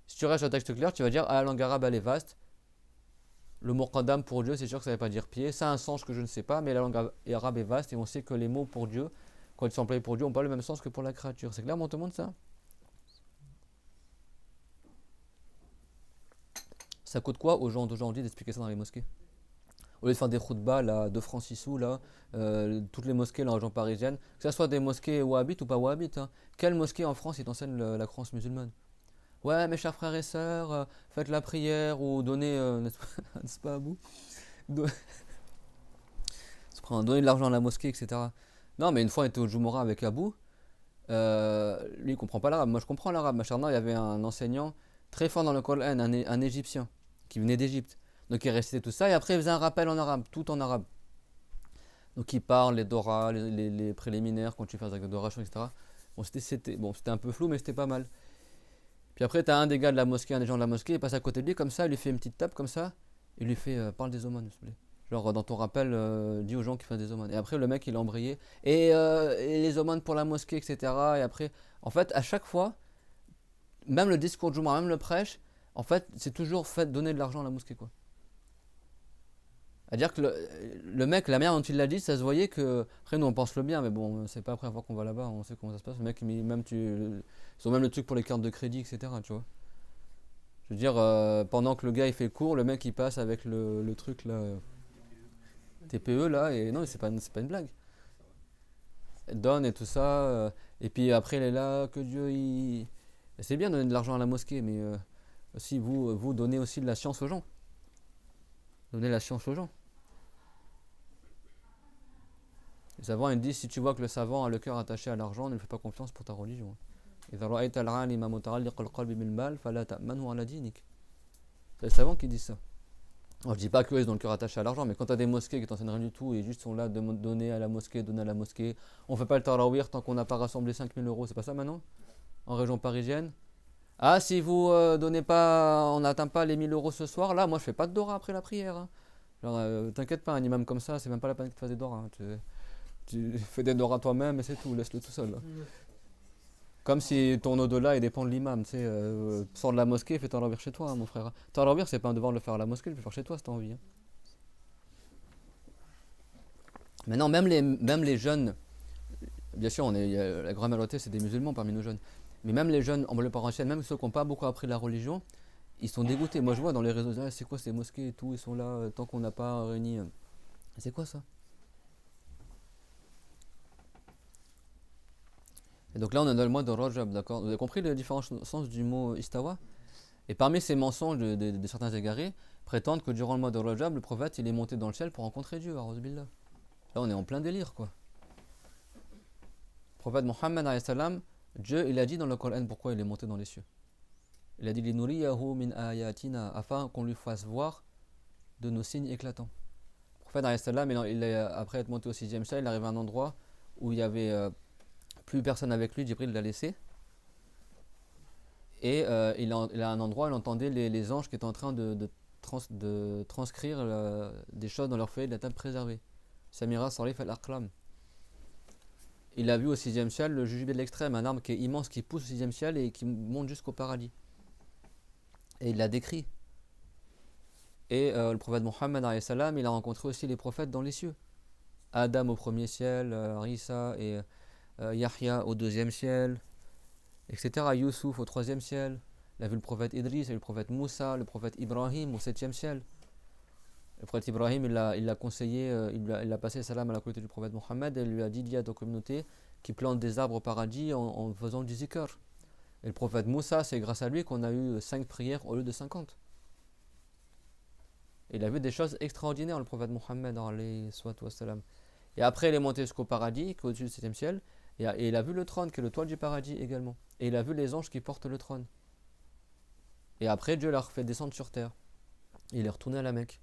Si tu restes sur le texte clair, tu vas dire, ah, la langue arabe elle est vaste. Le mot qadam pour Dieu, c'est sûr que ça ne veut pas dire pied. Ça a un sens que je ne sais pas, mais la langue arabe est vaste et on sait que les mots pour Dieu, quand ils sont employés pour Dieu, n'ont pas le même sens que pour la créature. C'est clair, mon tout le monde, ça? Ça coûte quoi aux gens d'aujourd'hui d'expliquer ça dans les mosquées? Au lieu de faire des khutbas là, de Francisou, là, toutes les mosquées dans la région parisienne, que ce soit des mosquées wahhabites ou pas wahhabites, hein. Quelle mosquée en France t'enseigne la croyance musulmane? Ouais, mes chers frères et sœurs, faites la prière ou donnez, n'est-ce pas, Abou? Donner de l'argent à la mosquée, etc. Non, mais une fois on était au Jumeirah avec Abou, lui il comprend pas l'arabe, moi je comprends l'arabe. Machallah, il y avait un enseignant très fort dans le Coran, un Égyptien qui venait d'Égypte. Donc il récitait tout ça et après il faisait un rappel en arabe, tout en arabe. Donc il parle, les doras, les préliminaires, quand tu fais avec l'adoration, etc. Bon, c'était un peu flou, mais c'était pas mal. Puis après, tu as un des gars de la mosquée, un des gens de la mosquée, il passe à côté de lui comme ça, il lui fait une petite tape comme ça, il lui fait parle des aumônes, s'il te plaît. Genre dans ton rappel, dis aux gens qui font des aumônes. Et après, le mec il a embrayé. Et les aumônes pour la mosquée, etc. Et après, en fait, à chaque fois, même le discours de Jumu'ah, même le prêche, en fait, c'est toujours fait donner de l'argent à la mosquée, quoi. C'est-à-dire que le mec, la manière dont il l'a dit, ça se voyait que. Après, nous on pense le bien, mais bon, c'est pas la première fois qu'on va là-bas, on sait comment ça se passe. Le mec, ils ont même le truc pour les cartes de crédit, etc. Tu vois. Je veux dire, pendant que le gars il fait cours, le mec il passe avec le truc là, TPE là, et non, c'est pas une blague. Elle donne et tout ça, et puis après il est là, que Dieu il. C'est bien de donner de l'argent à la mosquée, mais aussi vous donnez aussi de la science aux gens. Donnez la science aux gens. Les savants ils disent si tu vois que le savant a le cœur attaché à l'argent, ne lui fais pas confiance pour ta religion. إذا رأيت العالم متعلق القلب بالمال فلا تأمنه على دينك. C'est les savants qui disent ça. Alors, je dis pas qu'eux ils ont le cœur attaché à l'argent, mais quand tu as des mosquées qui t'enseignent rien du tout et juste sont là de donner à la mosquée, donner à la mosquée, on fait pas le tarawih tant qu'on n'a pas rassemblé 5 000 euros, c'est pas ça maintenant? En région parisienne. Ah, si vous donnez pas, on n'atteint pas les 1 000 euros ce soir, là, moi je fais pas de dora après la prière. Hein. Genre, t'inquiète pas, un imam comme ça, c'est même pas la peine que tu fasses des dora. Hein. Tu fais des dora toi-même et c'est tout, laisse-le tout seul. Là. Comme si ton au-delà il dépend de l'imam, tu sais, sors de la mosquée, fais tarawih chez toi, hein, mon frère. Tarawih, c'est pas un devoir de le faire à la mosquée, tu peux le faire chez toi si t'as envie. Hein. Maintenant, même les jeunes, bien sûr, la grande majorité c'est des musulmans parmi nos jeunes, mais même les jeunes en banlieue parisienne, même ceux qui n'ont pas beaucoup appris la religion, ils sont dégoûtés. Moi je vois dans les réseaux, ah, c'est quoi ces mosquées et tout, ils sont là tant qu'on n'a pas réuni. C'est quoi ça? Et donc là on est dans le mois de Rajab, d'accord? Vous avez compris les différents sens du mot istawa? Et parmi ces mensonges de certains égarés, prétendent que durant le mois de Rajab, le prophète il est monté dans le ciel pour rencontrer Dieu, a'ouz billah. Là on est en plein délire quoi. Le prophète Mohammed alayhi salam, Dieu il a dit dans le Coran pourquoi il est monté dans les cieux. Il a dit linuriyahu min ayatina afin qu'on lui fasse voir de nos signes éclatants. Le prophète alayhi salam, après être monté au 6e ciel, il arrive à un endroit où il y avait plus personne avec lui, Jibril l'a laissé. Et il a un endroit où il entendait les anges qui étaient en train de transcrire des choses dans leur feuillet de la table préservée. Samira Sarif al-Aqlam. Il a vu au 6e ciel le jujube de l'extrême, un arbre qui est immense, qui pousse au 6e ciel et qui monte jusqu'au paradis. Et il l'a décrit. Et le prophète Mohammed, il a rencontré aussi les prophètes dans les cieux. Adam au 1er ciel, Isa et Yahya au 2e ciel, etc. Youssouf au 3e ciel. Il a vu le prophète Idris et le prophète Moussa, le prophète Ibrahim au 7e ciel. Le prophète Ibrahim, il l'a conseillé, il a passé salam à la côté du prophète Mohammed et il lui a dit, dis à ta communauté qui plante des arbres au paradis en faisant du zikr. Et le prophète Moussa, c'est grâce à lui qu'on a eu 5 prières au lieu de 50. Et il a vu des choses extraordinaires, le prophète Mohammed, et après il est monté jusqu'au paradis, qui est au-dessus du 7e ciel, et il a vu le trône, qui est le toit du paradis également. Et il a vu les anges qui portent le trône. Et après Dieu l'a fait descendre sur terre. Et il est retourné à la Mecque.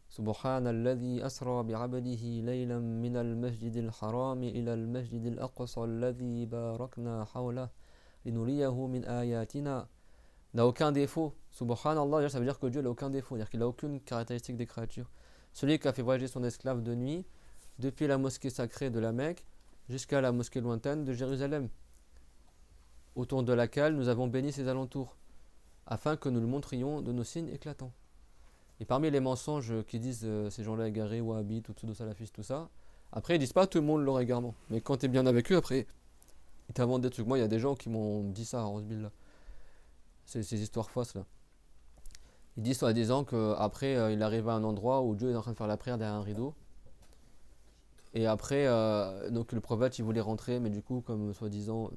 Subhanalladhi asra bi'abdihi laylan min al-masjid al-haram ila al-masjid al-aqsa alladhi barakna hawla linuriyahu min ayatina. N'a aucun défaut. Subhanallah, ça veut dire que Dieu n'a aucun défaut, c'est-à-dire qu'il n'a aucune caractéristique des créatures. Celui qui a fait voyager son esclave de nuit depuis la mosquée sacrée de la Mecque jusqu'à la mosquée lointaine de Jérusalem, autour de laquelle nous avons béni ses alentours, afin que nous le montrions de nos signes éclatants. Et parmi les mensonges qui disent ces gens-là égarés, wahhabis, tout salafistes, tout ça, après ils disent pas tout le monde leur égarement. Mais quand tu es bien avec eux, après, ils t'inventent des trucs. Moi, il y a des gens qui m'ont dit ça à Roseville. Ces histoires fausses là. Ils disent soi-disant qu'après il arrive à un endroit où Dieu est en train de faire la prière derrière un rideau. Et après, donc le prophète il voulait rentrer, mais du coup, comme soi-disant,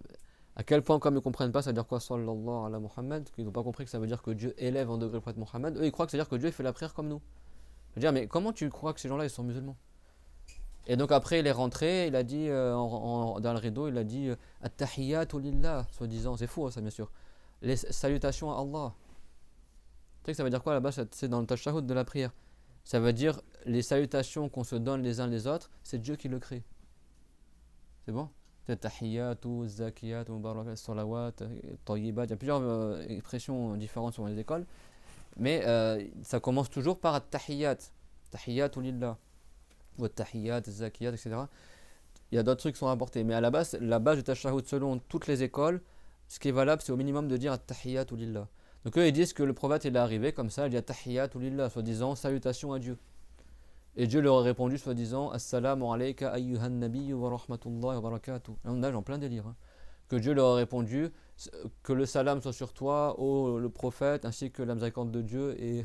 à quel point, comme ils ne comprennent pas, ça veut dire quoi, sallallahu ala Muhammad, qu'ils n'ont pas compris que ça veut dire que Dieu élève en degré le prophète Muhammad. Eux ils croient que ça veut dire que Dieu fait la prière comme nous. Je veux dire, mais comment tu crois que ces gens-là ils sont musulmans? Et donc après il est rentré, il a dit dans le rideau, il a dit At-tahiyyatu lillah, soi-disant, c'est faux ça bien sûr. Les salutations à Allah. Tu sais que ça veut dire quoi là-bas? C'est dans le tashahhud de la prière. Ça veut dire les salutations qu'on se donne les uns les autres, c'est Dieu qui le crée. C'est bon? Tahiyyatu, zakiyat, mubarakat, salawat, tayyibat. Il y a plusieurs expressions différentes sur les écoles. Mais ça commence toujours par at-tahiyyat. Tahiyyatu lillah. Ou at-tahiyyat, zakiyat, etc. Il y a d'autres trucs qui sont rapportés. Mais à la base du tashahhud selon toutes les écoles, ce qui est valable, c'est au minimum de dire at-tahiyyatu lillah. Donc eux, ils disent que le prophète il est arrivé comme ça, il dit at-tahiyyatu lillah, soi-disant salutation à Dieu. Et Dieu leur a répondu soi-disant Assalamu alayka ayyuhan nabiyyu wa rahmatullahi wa barakatuh. Là, on nage en plein délire. Hein. Que Dieu leur a répondu que le salam soit sur toi, ô le prophète, ainsi que la miséricorde de Dieu. Et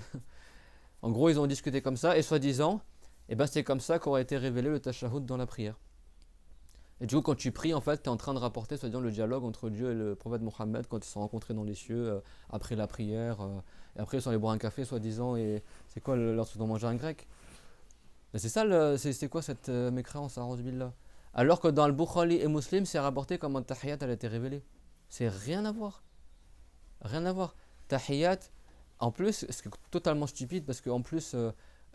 en gros, ils ont discuté comme ça, et soi-disant, et ben c'est comme ça qu'aurait été révélé le tashahhud dans la prière. Et du coup, quand tu pries, en fait, tu es en train de rapporter, soi-disant, le dialogue entre Dieu et le prophète Mohammed quand ils se sont rencontrés dans les cieux, après la prière, et après ils sont allés boire un café, soi-disant, et c'est quoi lorsqu'ils ont mangé un grec? Mais c'est ça, c'est quoi cette mécréance, A'udhu billah. Alors que dans le Bukhari et Muslim, c'est rapporté comme un tahiyyat elle a été révélée. C'est rien à voir. Rien à voir. Tahiyyat, en plus, c'est totalement stupide parce qu'en plus,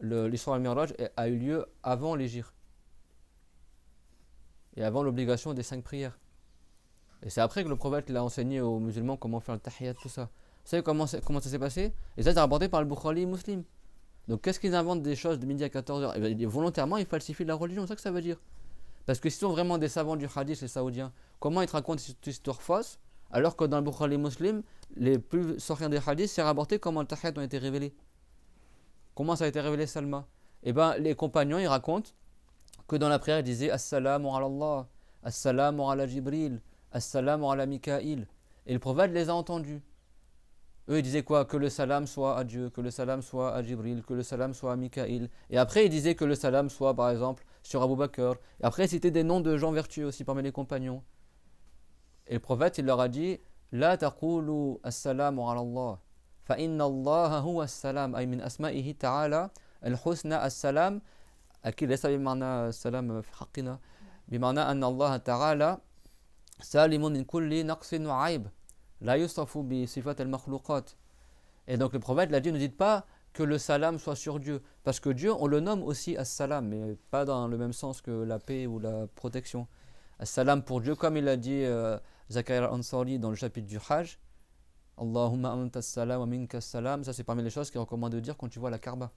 l'Isra al-Miraj a eu lieu avant l'Hégire. Et avant l'obligation des 5 prières. Et c'est après que le prophète l'a enseigné aux musulmans comment faire le tahiyyat, tout ça. Vous savez comment ça s'est passé? Et ça, c'est rapporté par le Bukhari et Muslim. Donc qu'est-ce qu'ils inventent des choses de midi à 14h? Et bien, volontairement, ils falsifient la religion, c'est ça que ça veut dire. Parce que s'ils sont vraiment des savants du hadith, les saoudiens, comment ils te racontent cette histoire fausse, alors que dans le Bukhari Muslim, les plus sorciens des hadiths, c'est rapporté comment le tahiyyat ont été révélés. Comment ça a été révélé, Salma? Et bien, les compagnons, ils racontent que dans la prière, ils disaient Assalamu ala Allah, Assalamu ala Jibril, Assalamu ala Mikaïl. Et le prophète les a entendus. Eux, ils disaient quoi? Que le salam soit à Dieu, que le salam soit à Jibril, que le salam soit à Mikaïl. Et après, ils disaient que le salam soit, par exemple, sur Abu Bakr. Et après, ils citaient des noms de gens vertueux aussi parmi les compagnons. Et le prophète, il leur a dit La taqulu as-salamu ala Allah. Fa inna Allah huwa as-salam. Ay min asma'ihi ta'ala. Al-husna as-salam. Aki laysa bima'na salam fi haqqina. Bima'na anna Allah ta'ala salimun min kulli naqsin wa aib. La yusafu bi sifat al-makhluqat. Et donc le prophète l'a dit, ne dites pas que le salam soit sur Dieu. Parce que Dieu, on le nomme aussi as-salam, mais pas dans le même sens que la paix ou la protection. As-salam pour Dieu, comme il a dit Zakaria al-Ansari dans le chapitre du Hajj. Allahumma anta as-salam wa minka as-salam. Ça, c'est parmi les choses qu'il recommande de dire quand tu vois la Kaaba.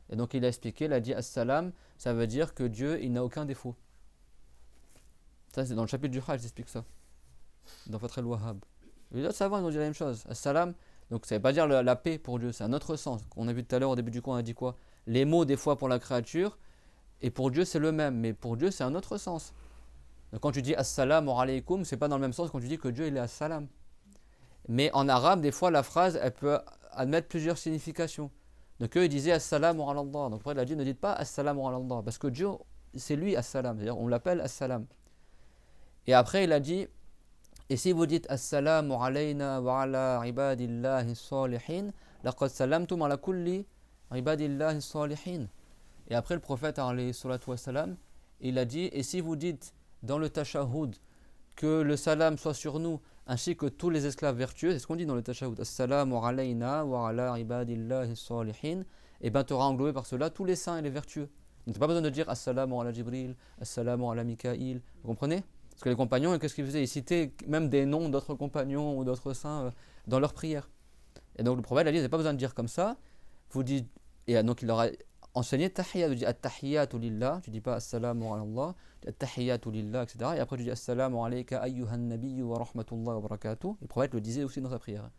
Et donc il a expliqué, il a dit as-salam, ça veut dire que Dieu, il n'a aucun défaut. Ça, c'est dans le chapitre du Hajj, j'explique ça. Dans Fath al-Wahhab. Les autres savants, ils ont dit la même chose. As-salam, donc ça ne veut pas dire la paix pour Dieu, c'est un autre sens. On a vu tout à l'heure au début du cours, on a dit quoi? Les mots des fois pour la créature, et pour Dieu c'est le même, mais pour Dieu c'est un autre sens. Donc quand tu dis As-salam wa alaykum, c'est pas dans le même sens quand tu dis que Dieu il est As-salam. Mais en arabe, des fois la phrase elle peut admettre plusieurs significations. Donc eux ils disaient As-salam wa Allah. Donc après il a dit ne dites pas As-salam wa Allah, parce que Dieu c'est lui As-salam, c'est-à-dire on l'appelle As-salam. Et après il a dit et si vous dites Assalamu alayna wa ala ibadillahi salihin, laqad salamtum ala kulli ibadillahi salihin. Et après le prophète alayhi salatu wa salam, il a dit et si vous dites dans le tashahhud que le salam soit sur nous ainsi que tous les esclaves vertueux, c'est ce qu'on dit dans le tashahhud, Assalamu alayna wa ala ibadillahi salihin, et ben tu auras englobé par cela tous les saints et les vertueux. Donc tu n'as pas besoin de dire Assalamu ala Jibril, Assalamu ala Mikaïl, vous comprenez? Parce que les compagnons, qu'est-ce qu'ils faisaient? Ils citaient même des noms d'autres compagnons ou d'autres saints dans leurs prières. Et donc le prophète a dit, vous n'avez pas besoin de dire comme ça. Vous dites, et donc il leur a enseigné tahiyyat, vous dites at-tahiyyatu lillah, tu dis pas assalamu ala Allah, at-tahiyyatu lillah, etc. Et après tu dis assalamu alayka ayyuhan nabiyyu wa rahmatullahi wa barakatuh. Le prophète le disait aussi dans sa prière.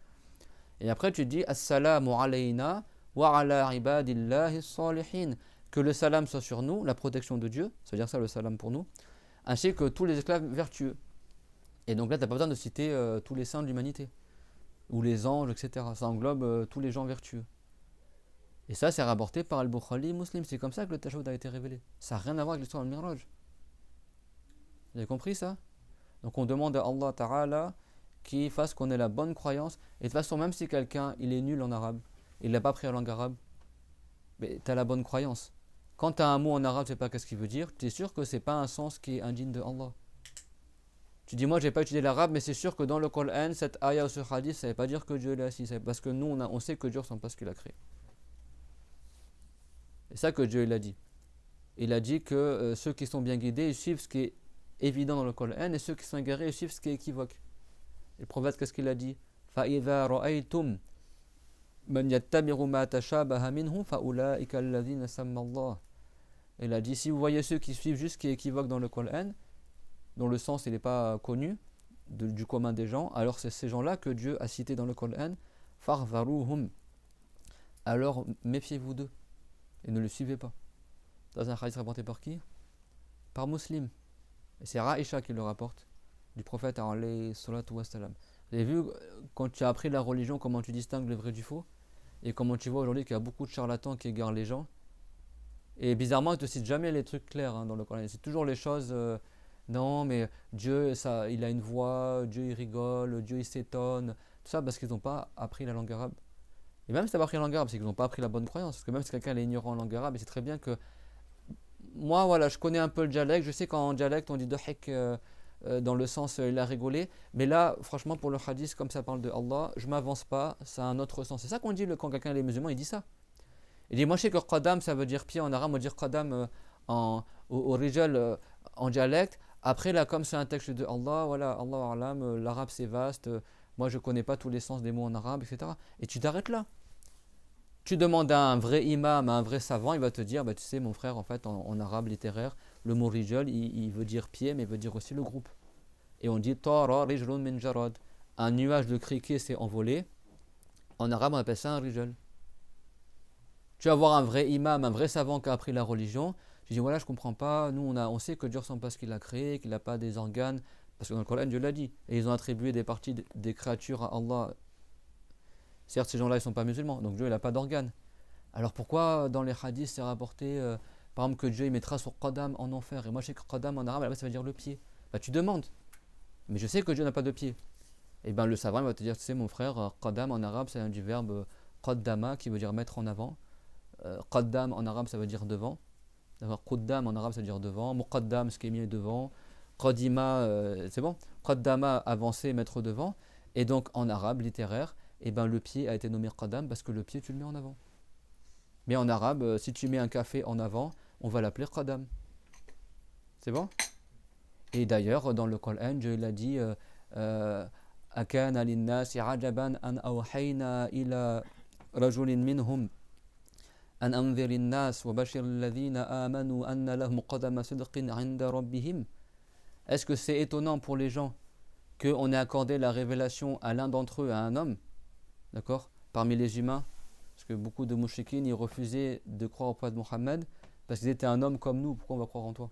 Et après tu dis assalamu alayna wa ala ibadillahi salihin. Que le salam soit sur nous, la protection de Dieu, ça veut dire ça le salam pour nous, ainsi que tous les esclaves vertueux. Et donc là, tu n'as pas besoin de citer tous les saints de l'humanité, ou les anges, etc. Ça englobe tous les gens vertueux. Et ça, c'est rapporté par Al-Bukhari Muslim. C'est comme ça que le tashahhud a été révélé. Ça n'a rien à voir avec l'histoire du Miraj. Vous avez compris ça? Donc on demande à Allah Ta'ala qu'il fasse qu'on ait la bonne croyance. Et de toute façon, même si quelqu'un il est nul en arabe, il n'a pas appris la langue arabe, mais tu as la bonne croyance. Quand tu as un mot en arabe, tu ne sais pas qu'est-ce qu'il veut dire, tu es sûr que ce n'est pas un sens qui est indigne de Allah. Tu dis, moi, je n'ai pas étudié l'arabe, mais c'est sûr que dans le Coran, cette ayah ou ce hadith, ça ne veut pas dire que Dieu est assis. Parce que nous, on sait que Dieu ne ressemble pas à ce qu'il a créé. C'est ça que Dieu il a dit. Il a dit que ceux qui sont bien guidés, ils suivent ce qui est évident dans le Coran, et ceux qui sont égarés, ils suivent ce qui est équivoque. Et le prophète, qu'est-ce qu'il a dit? فَإِذَا رَأَيْتُمْ مَنْ يَتَّبِعُ مَا تَشَابَهَ مِنْهُ فَأُولَٰئِكَ الَّذِينَ سَمَّ اللَّهُ. Il a dit, si vous voyez ceux qui suivent juste ce qui est équivoque dans le Coran, dont le sens n'est pas connu du commun des gens, alors c'est ces gens-là que Dieu a cités dans le Coran, فَاحْذَرُوهُمْ. Alors méfiez-vous d'eux et ne le suivez pas. Dans un hadith rapporté par qui? Par Muslim. Et c'est Aïcha qui le rapporte, du prophète alayhi salatu wassalam. Vous avez vu, quand tu as appris la religion, comment tu distingues le vrai du faux? Et comment tu vois aujourd'hui qu'il y a beaucoup de charlatans qui égarent les gens. Et bizarrement, ils ne te citent jamais les trucs clairs dans le Coran. C'est toujours les choses, non, mais Dieu, ça, il a une voix, Dieu il rigole, Dieu il s'étonne. Tout ça parce qu'ils n'ont pas appris la langue arabe. Et même si tu as appris la langue arabe, c'est qu'ils n'ont pas appris la bonne croyance. Parce que même si quelqu'un est ignorant en langue arabe, il sait très bien que moi, voilà, je connais un peu le dialecte. Je sais qu'en dialecte, on dit dahik dans le sens il a rigolé. Mais là, franchement, pour le hadith, comme ça parle de Allah, je m'avance pas, ça a un autre sens. C'est ça qu'on dit quand quelqu'un est musulman, il dit ça. Il dit, moi je sais que qadam, ça veut dire pied en arabe, on va dire qadam au rijal en dialecte. Après, là, comme c'est un texte de Allah, voilà, Allah alam, l'arabe c'est vaste. Moi, je connais pas tous les sens des mots en arabe, etc. Et tu t'arrêtes là. Tu demandes à un vrai imam, à un vrai savant, il va te dire, bah, tu sais, mon frère, en fait, en arabe littéraire, le mot rijal, il veut dire pied, mais il veut dire aussi le groupe. Et on dit tara rijlun min jarad. Un nuage de criquets s'est envolé. En arabe, on appelle ça un rijal. Tu vas voir un vrai imam, un vrai savant qui a appris la religion. Tu dis voilà, je comprends pas. Nous, on sait que Dieu ne ressemble pas à ce qu'il a créé, qu'il n'a pas des organes. Parce que dans le Coran, Dieu l'a dit. Et ils ont attribué des parties des créatures à Allah. Certes, ces gens-là, ils ne sont pas musulmans. Donc Dieu, il n'a pas d'organes. Alors pourquoi dans les hadiths, c'est rapporté, par exemple, que Dieu il mettra son qadam en enfer? Et moi, je sais que qadam en arabe, ça veut dire le pied. Bah, tu demandes. Mais je sais que Dieu n'a pas de pied. Et bien, le savant il va te dire, tu sais, mon frère, qadam en arabe, c'est du verbe qaddama qui veut dire mettre en avant. Qaddam en arabe ça veut dire devant. Quddam en arabe ça veut dire devant. Muqaddam ce qui est mis devant. Qadima c'est bon. Qaddama avancer, mettre devant. Et donc en arabe littéraire, et ben, le pied a été nommé qaddam parce que le pied tu le mets en avant. Mais en arabe, si tu mets un café en avant, on va l'appeler qaddam. C'est bon? Et d'ailleurs dans le Coran, Dieu l'a dit Akana linnasi ajaban an awhayna ila rajulin minhum أن أنذر الناس وبشر الذين آمنوا أن لهم قدم صدق عند ربهم. Est-ce que c'est étonnant pour les gens qu'on ait accordé la révélation à l'un d'entre eux, à un homme, d'accord, parmi les humains, parce que beaucoup de mouchikines, ils refusaient de croire au prophète Mohammed parce qu'ils étaient un homme comme nous, pourquoi on va croire en toi?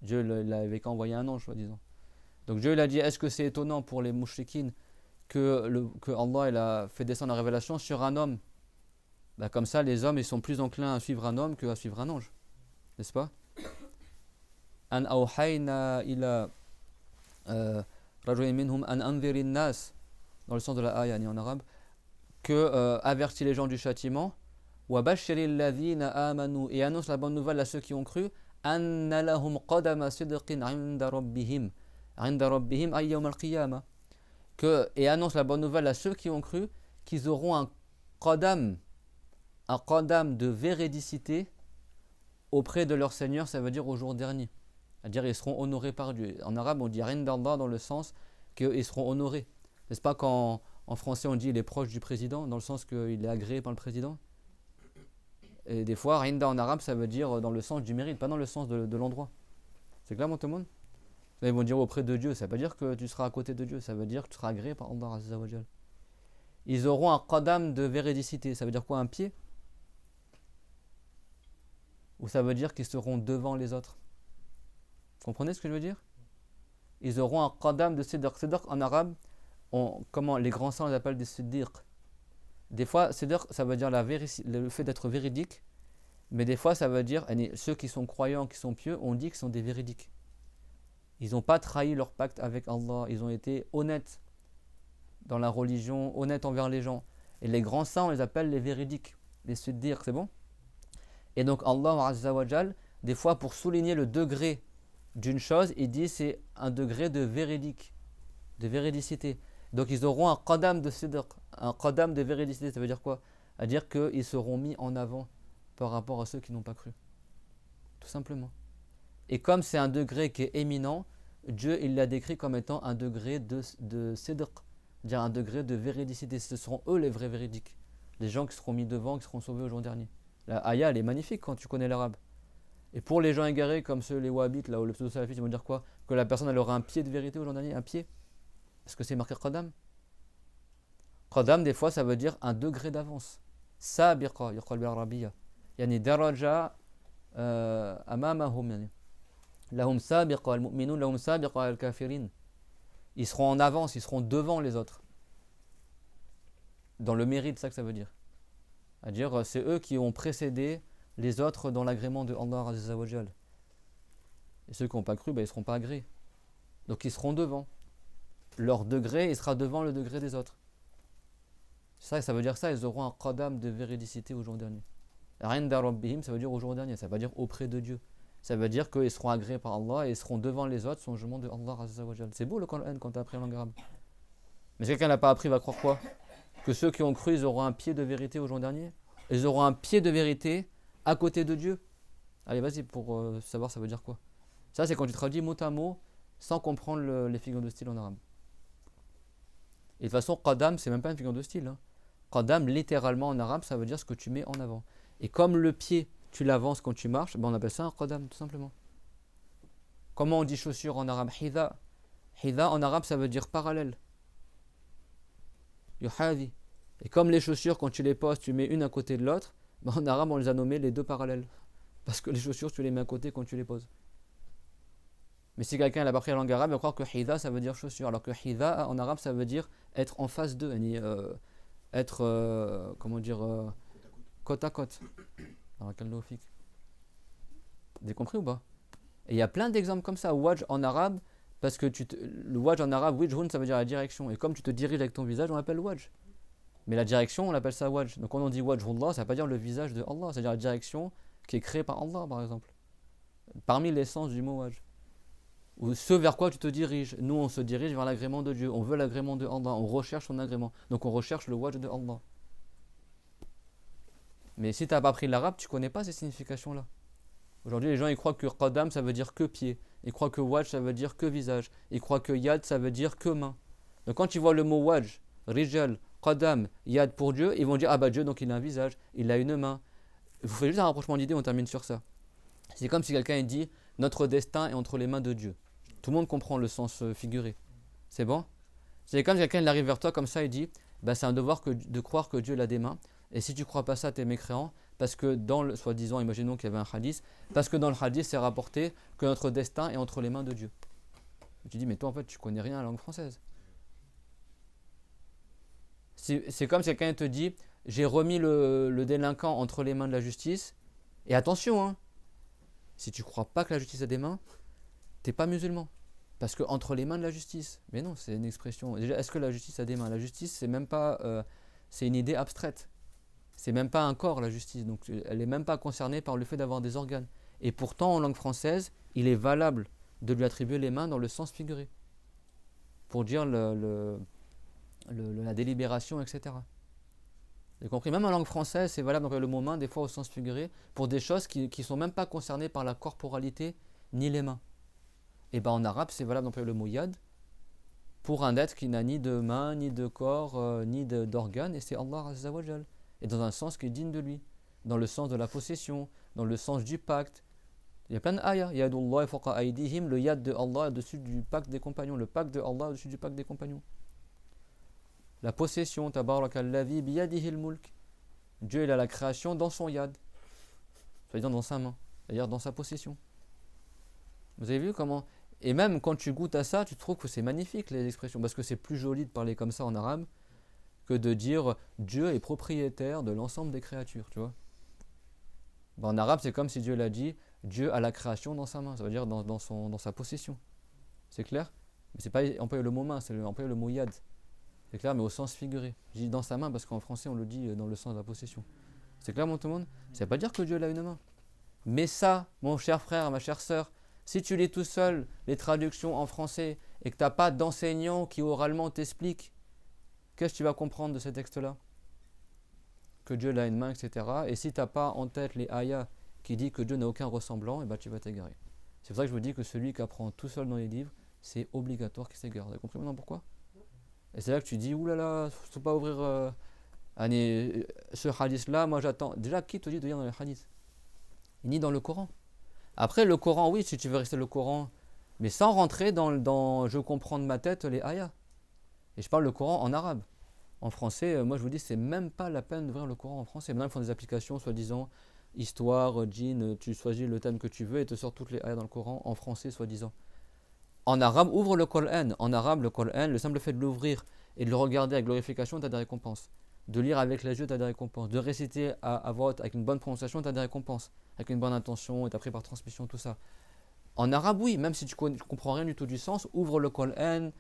Dieu l'avait qu'à envoyer un ange, soi-disant. Donc Dieu il a dit, est-ce que c'est étonnant pour les mouchikines que Allah il a fait descendre la révélation sur un homme? Bah comme ça, les hommes ils sont plus enclins à suivre un homme qu'à suivre un ange, n'est-ce pas? An awhayna ila rajulin minhum an anzirin nas, dans le sens de la ayah en arabe, que avertit les gens du châtiment, wa bashiril ladhina amanu, et annonce la bonne nouvelle à ceux qui ont cru, anna lahum qadama sidqin 'inda rabbihim ay yawm al-qiyamah, et annonce la bonne nouvelle à ceux qui ont cru qu'ils auront un qadam de véridicité auprès de leur Seigneur, ça veut dire au jour dernier. C'est-à-dire ils seront honorés par Dieu. En arabe, on dit Rindallah dans le sens qu'ils seront honorés. N'est-ce pas qu'en français, on dit il est proche du président, dans le sens qu'il est agréé par le président? Et des fois, Rinda en arabe, ça veut dire dans le sens du mérite, pas dans le sens de l'endroit. C'est clair, mon tout le monde? Ils vont dire auprès de Dieu, ça ne veut pas dire que tu seras à côté de Dieu, ça veut dire que tu seras agréé par Allah Azza wa Jal. Ils auront un qadam de véridicité, ça veut dire quoi, un pied? Ou ça veut dire qu'ils seront devant les autres. Vous comprenez ce que je veux dire? Ils auront un qadam de sidq. Sidq en arabe, comment les grands saints les appellent des siddiq. Des fois, sidq ça veut dire le fait d'être véridique, mais des fois ça veut dire, ceux qui sont croyants, qui sont pieux, on dit qu'ils sont des véridiques. Ils n'ont pas trahi leur pacte avec Allah, ils ont été honnêtes dans la religion, honnêtes envers les gens. Et les grands saints, on les appelle les véridiques, les siddiq, c'est bon? Et donc Allah Azza wa Jal, des fois pour souligner le degré d'une chose, il dit c'est un degré de véridique, de véridicité. Donc ils auront un qadam de sidq, un qadam de véridicité, ça veut dire quoi? C'est-à-dire qu'ils seront mis en avant par rapport à ceux qui n'ont pas cru. Tout simplement. Et comme c'est un degré qui est éminent, Dieu il l'a décrit comme étant un degré de sidq, c'est-à-dire un degré de véridicité. Ce seront eux les vrais véridiques, les gens qui seront mis devant, qui seront sauvés au jour dernier. La ayah, elle est magnifique quand tu connais l'arabe. Et pour les gens égarés comme ceux, les wahhabites, là, ou les pseudo-salafistes, ils vont dire quoi? Que la personne, elle aura un pied de vérité au jour dernier, un pied. Est-ce que c'est marqué qadam? Qadam, des fois, ça veut dire un degré d'avance. Sabiqa, yuqal bil arabiyya. Yani daraja أمامهم يعني لهم سابقة المؤمنون لهم سابقة الكافرين. Ils seront en avance, ils seront devant les autres. Dans le mérite, c'est ça que ça veut dire. C'est-à-dire, c'est eux qui ont précédé les autres dans l'agrément de Allah Azza wa Jal. Et ceux qui n'ont pas cru, ils ne seront pas agréés. Donc ils seront devant. Leur degré, il sera devant le degré des autres. Ça veut dire ça, ils auront un qadam de véridicité au jour dernier. Inda rabbihim, ça veut dire au jour dernier, ça veut dire auprès de Dieu. Ça veut dire qu'ils seront agréés par Allah et ils seront devant les autres sur le jugement de Allah Azza wa Jal. C'est beau le Coran quand tu as appris la langue arabe. Mais si quelqu'un n'a pas appris, va croire quoi? Que ceux qui ont cru, ils auront un pied de vérité au jour dernier? Ils auront un pied de vérité à côté de Dieu. Allez, vas-y, pour savoir ça veut dire quoi. Ça, c'est quand tu traduis mot à mot sans comprendre les figures de style en arabe. Et de toute façon, qadam, c'est même pas une figure de style. Qadam, littéralement en arabe, ça veut dire ce que tu mets en avant. Et comme le pied, tu l'avances quand tu marches, on appelle ça un qadam, tout simplement. Comment on dit chaussure en arabe? Hidha. Hidha en arabe, ça veut dire parallèle. Yuhadi. Et comme les chaussures, quand tu les poses, tu mets une à côté de l'autre, en arabe, on les a nommés les deux parallèles. Parce que les chaussures, tu les mets à côté quand tu les poses. Mais si quelqu'un n'a pas appris la langue arabe, il va croire que hidha, ça veut dire chaussure. Alors que hidha, en arabe, ça veut dire être en face d'eux. Être, côte à côte. Vous avez compris ou pas? Et il y a plein d'exemples comme ça. Wajh en arabe, parce que le wajh en arabe, wijhun, ça veut dire la direction. Et comme tu te diriges avec ton visage, on l'appelle wajh. Mais la direction, on l'appelle ça wajh. Donc quand on dit wajhullah, ça ne veut pas dire le visage de Allah. C'est-à-dire la direction qui est créée par Allah, par exemple. Parmi l'essence du mot wajh. Ou ce vers quoi tu te diriges. Nous, on se dirige vers l'agrément de Dieu. On veut l'agrément de Allah. On recherche son agrément. Donc on recherche le wajh de Allah. Mais si tu n'as pas appris l'arabe, tu ne connais pas ces significations-là. Aujourd'hui, les gens ils croient que qadam, ça veut dire que pied. Ils croient que wajh, ça veut dire que visage. Ils croient que yad, ça veut dire que main. Donc quand tu vois le mot wajh, rijal, qadam, yad pour Dieu, ils vont dire ah bah Dieu, donc il a un visage, il a une main. Vous faites juste un rapprochement d'idées, on termine sur ça. C'est comme si quelqu'un dit notre destin est entre les mains de Dieu. Tout le monde comprend le sens figuré. C'est bon? C'est comme si quelqu'un arrive vers toi comme ça et dit c'est un devoir de croire que Dieu a des mains. Et si tu ne crois pas ça, tu es mécréant. Parce que dans le, soi-disant, imaginons qu'il y avait un hadith, parce que dans le hadith, c'est rapporté que notre destin est entre les mains de Dieu. Et tu dis, mais toi en fait, tu connais rien à la langue française. C'est comme si quelqu'un te dit, j'ai remis le délinquant entre les mains de la justice. Et attention, si tu ne crois pas que la justice a des mains, tu n'es pas musulman. Parce que entre les mains de la justice. Mais non, c'est une expression. Déjà, est-ce que la justice a des mains? La justice, c'est même pas, c'est une idée abstraite. C'est même pas un corps, la justice. Donc, elle n'est même pas concernée par le fait d'avoir des organes. Et pourtant, en langue française, il est valable de lui attribuer les mains dans le sens figuré. Pour dire la délibération, etc. Vous avez compris? Même en langue française, c'est valable d'employer le mot main, des fois au sens figuré, pour des choses qui ne sont même pas concernées par la corporalité ni les mains. Et en arabe, c'est valable d'employer le mot yad pour un être qui n'a ni de main, ni de corps, ni d'organes, et c'est Allah Azza wa Jal. Et dans un sens qui est digne de lui, dans le sens de la possession, dans le sens du pacte. Il y a plein d'ayats. Yadullah fawqa aydihim, le yad de Allah au-dessus du pacte des compagnons, le pacte de Allah au-dessus du pacte des compagnons. La possession, tabarakalladhi biyadihil mulk. Dieu il a la création dans son yad, c'est-à-dire dans sa main, c'est-à-dire dans sa possession. Vous avez vu comment? Et même quand tu goûtes à ça, tu trouves que c'est magnifique les expressions, parce que c'est plus joli de parler comme ça en arabe que de dire Dieu est propriétaire de l'ensemble des créatures, tu vois. En arabe, c'est comme si Dieu l'a dit, Dieu a la création dans sa main, ça veut dire dans sa possession. C'est clair? Mais c'est pas employer le mot main, c'est employer le mot yad. C'est clair, mais au sens figuré. Je dis dans sa main parce qu'en français, on le dit dans le sens de la possession. C'est clair, tout le monde? Ça ne veut pas dire que Dieu a une main. Mais ça, mon cher frère, ma chère sœur, si tu lis tout seul les traductions en français et que tu n'as pas d'enseignant qui oralement t'explique, qu'est-ce que tu vas comprendre de ces textes-là? Que Dieu a une main, etc. Et si tu n'as pas en tête les ayats qui disent que Dieu n'a aucun ressemblant, tu vas t'égarer. C'est pour ça que je vous dis que celui qui apprend tout seul dans les livres, c'est obligatoire qu'il s'égare. Vous avez compris maintenant pourquoi? Et c'est là que tu dis, oulala, il ne faut pas ouvrir ce hadith-là, moi j'attends. Déjà, qui te dit de lire dans les hadiths? Ni dans le Coran. Après, le Coran, oui, si tu veux rester le Coran, mais sans rentrer dans je comprends de ma tête les ayats. Et je parle le Coran en arabe. En français, moi je vous dis, c'est même pas la peine d'ouvrir le Coran en français. Maintenant, ils font des applications, soi-disant, histoire, djinn, tu choisis le thème que tu veux et te sort toutes les ayats dans le Coran en français soi-disant. En arabe, ouvre le Coran. En arabe, le Coran, le simple fait de l'ouvrir et de le regarder avec glorification, tu as des récompenses. De lire avec les yeux, tu as des récompenses. De réciter à voix haute avec une bonne prononciation, tu as des récompenses. Avec une bonne intention, et appris par transmission, tout ça. En arabe, oui, même si tu ne comprends rien du tout du sens, ouvre le Coran,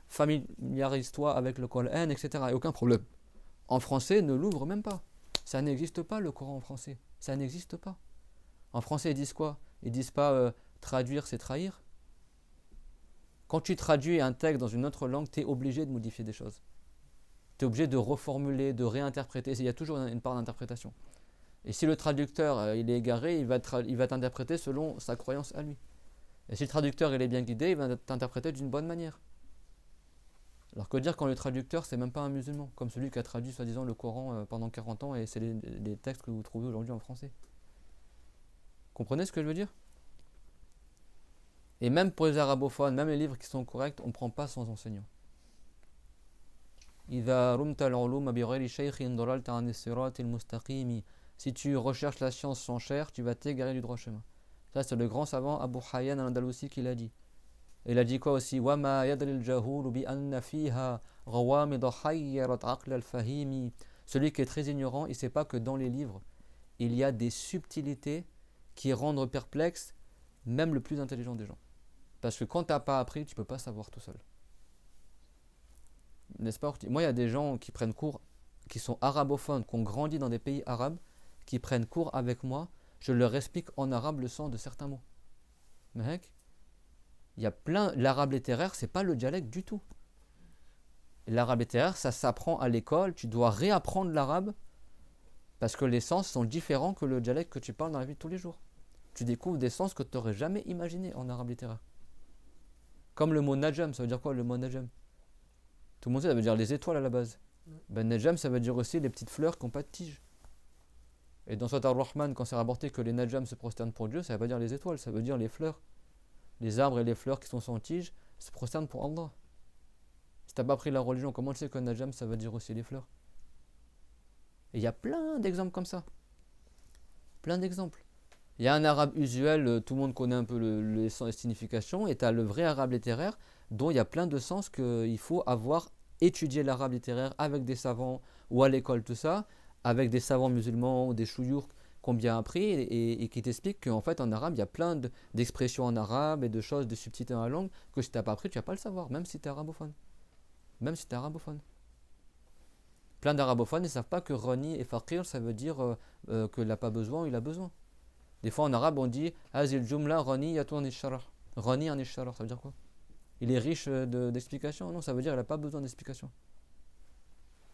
familiarise-toi avec le Coran, etc. Et aucun problème. En français, ne l'ouvre même pas. Ça n'existe pas le Coran en français. Ça n'existe pas. En français, ils disent quoi? Ils disent pas traduire, c'est trahir. Quand tu traduis un texte dans une autre langue, tu es obligé de modifier des choses. Tu es obligé de reformuler, de réinterpréter. Il y a toujours une part d'interprétation. Et si le traducteur il est égaré, il va t'interpréter selon sa croyance à lui. Et si le traducteur il est bien guidé, il va t'interpréter d'une bonne manière. Alors que dire quand le traducteur c'est même pas un musulman, comme celui qui a traduit soi-disant le Coran pendant 40 ans et c'est les textes que vous trouvez aujourd'hui en français. Comprenez ce que je veux dire? Et même pour les arabophones, même les livres qui sont corrects, on ne prend pas sans enseignant. Si tu recherches la science sans chair, tu vas t'égarer du droit chemin. Ça c'est le grand savant Abu Hayyan al-Andalusi qui l'a dit. Et il a dit quoi aussi? Celui qui est très ignorant, il ne sait pas que dans les livres, il y a des subtilités qui rendent perplexe même le plus intelligent des gens. Parce que quand tu n'as pas appris, tu ne peux pas savoir tout seul. N'est-ce pas? Moi, il y a des gens qui prennent cours, qui sont arabophones, qui ont grandi dans des pays arabes, qui prennent cours avec moi. Je leur explique en arabe le sens de certains mots. Mec, il y a plein. L'arabe littéraire, c'est pas le dialecte du tout. L'arabe littéraire, ça s'apprend à l'école. Tu dois réapprendre l'arabe parce que les sens sont différents que le dialecte que tu parles dans la vie de tous les jours. Tu découvres des sens que tu n'aurais jamais imaginés en arabe littéraire. Comme le mot najam, ça veut dire quoi le mot najam? Tout le monde sait, ça veut dire les étoiles à la base. Ben najam, ça veut dire aussi les petites fleurs qui n'ont pas de tige. Et dans Surat Ar-Rahman, quand c'est rapporté que les najam se prosternent pour Dieu, ça ne veut pas dire les étoiles, ça veut dire les fleurs. Les arbres et les fleurs qui sont sans tige se prosternent pour Allah. Si tu n'as pas pris la religion, comment tu sais que najam, ça veut dire aussi les fleurs? Et il y a plein d'exemples comme ça. Plein d'exemples. Il y a un arabe usuel, tout le monde connaît un peu les sens et les significations, et tu as le vrai arabe littéraire, dont il y a plein de sens qu'il faut avoir étudié l'arabe littéraire avec des savants, ou à l'école, tout ça, avec des savants musulmans ou des chouyours qui ont bien appris, et qui t'expliquent qu'en fait en arabe, il y a plein d'expressions en arabe et de choses, de subtilités dans la langue, que si tu n'as pas appris, tu ne vas pas le savoir, même si tu es arabophone. Même si tu es arabophone. Plein d'arabophones ne savent pas que rani et faqir, ça veut dire qu'il n'a pas besoin, il a besoin. Des fois en arabe on dit Hazil jumla rani yatu an isharah. Rani an isharah, ça veut dire quoi? Il est riche d'explications? Non, ça veut dire qu'il n'a pas besoin d'explications.